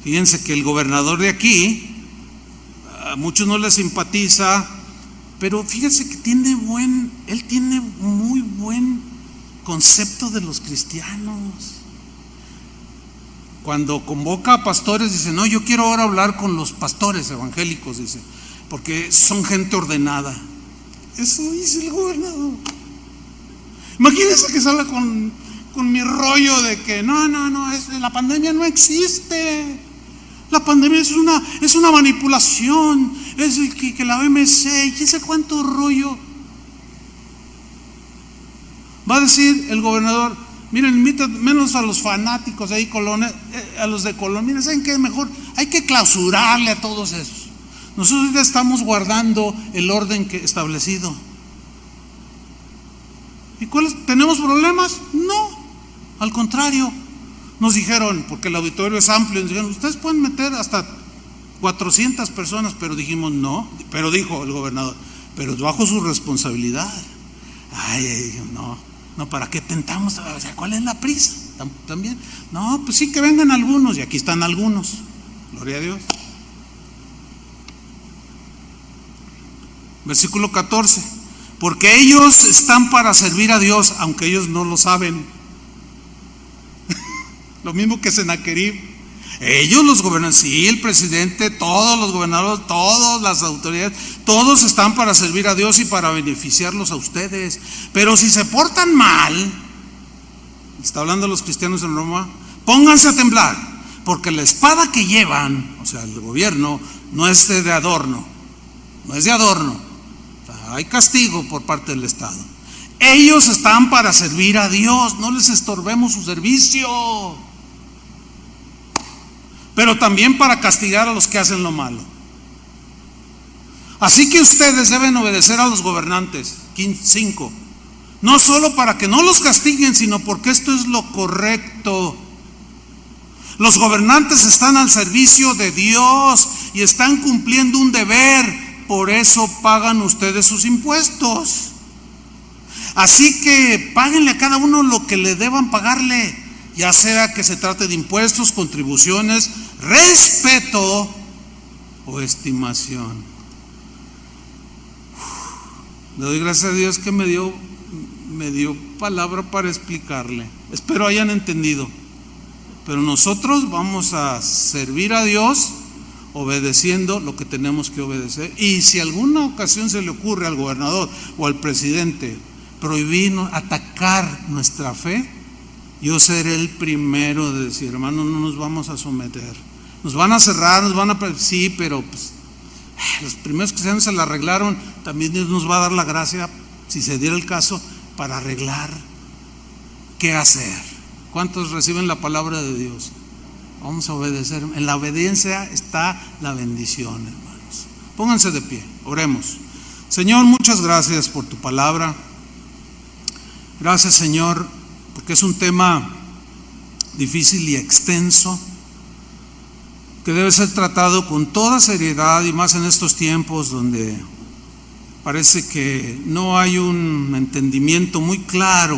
Fíjense que el gobernador de aquí, a muchos no les simpatiza, pero fíjense que él tiene muy buen concepto de los cristianos. Cuando convoca a pastores, dice: no, yo quiero ahora hablar con los pastores evangélicos, dice, porque son gente ordenada. Eso dice el gobernador. Imagínense que salga con mi rollo de que no, la pandemia no existe. La pandemia es una manipulación, es que la OMS y quién sabe cuánto rollo. Va a decir el gobernador: miren, inviten menos a los fanáticos de ahí, a los de Colón. Miren, ¿saben qué? Mejor hay que clausurarle a todos esos. Nosotros ya estamos guardando el orden establecido. ¿Y tenemos problemas? No, al contrario. Nos dijeron, porque el auditorio es amplio, nos dijeron: ustedes pueden meter hasta 400 personas, pero dijimos no. Pero dijo el gobernador: pero bajo su responsabilidad. No, ¿para qué tentamos? O sea, ¿cuál es la prisa? También, no, pues sí, que vengan algunos, y aquí están algunos. Gloria a Dios. Versículo 14, porque ellos están para servir a Dios, aunque ellos no lo saben. Lo mismo que Sennacherib. Ellos, los gobernadores, sí, el presidente, todos los gobernadores, todas las autoridades, todos están para servir a Dios y para beneficiarlos a ustedes. Pero si se portan mal, está hablando de los cristianos en Roma, pónganse a temblar, porque la espada que llevan, o sea, el gobierno, no es de adorno, no es de adorno. O sea, hay castigo por parte del Estado. Ellos están para servir a Dios, no les estorbemos su servicio, pero también para castigar a los que hacen lo malo. Así que ustedes deben obedecer a los gobernantes. 5. No solo para que no los castiguen, sino porque esto es lo correcto. Los gobernantes están al servicio de Dios y están cumpliendo un deber, por eso pagan ustedes sus impuestos. Así que páguenle a cada uno lo que le deban pagarle, ya sea que se trate de impuestos, contribuciones, respeto o estimación. Le doy gracias a Dios que me dio palabra para explicarle. Espero hayan entendido. Pero nosotros vamos a servir a Dios obedeciendo lo que tenemos que obedecer. Y si alguna ocasión se le ocurre al gobernador o al presidente prohibirnos, atacar nuestra fe, yo seré el primero de decir: hermano, no nos vamos a someter. Nos van a cerrar, sí, pero pues, los primeros cristianos se la arreglaron. También Dios nos va a dar la gracia, si se diera el caso, para arreglar qué hacer. ¿Cuántos reciben la palabra de Dios? Vamos a obedecer. En la obediencia está la bendición, hermanos. Pónganse de pie, oremos. Señor, muchas gracias por tu palabra. Gracias, Señor, porque es un tema difícil y extenso, que debe ser tratado con toda seriedad, y más en estos tiempos donde parece que no hay un entendimiento muy claro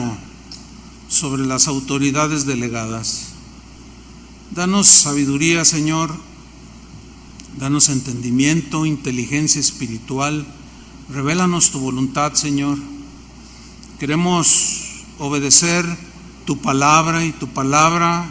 sobre las autoridades delegadas. Danos sabiduría, Señor, danos entendimiento, inteligencia espiritual, Revélanos tu voluntad, Señor. Queremos obedecer tu palabra, y tu palabra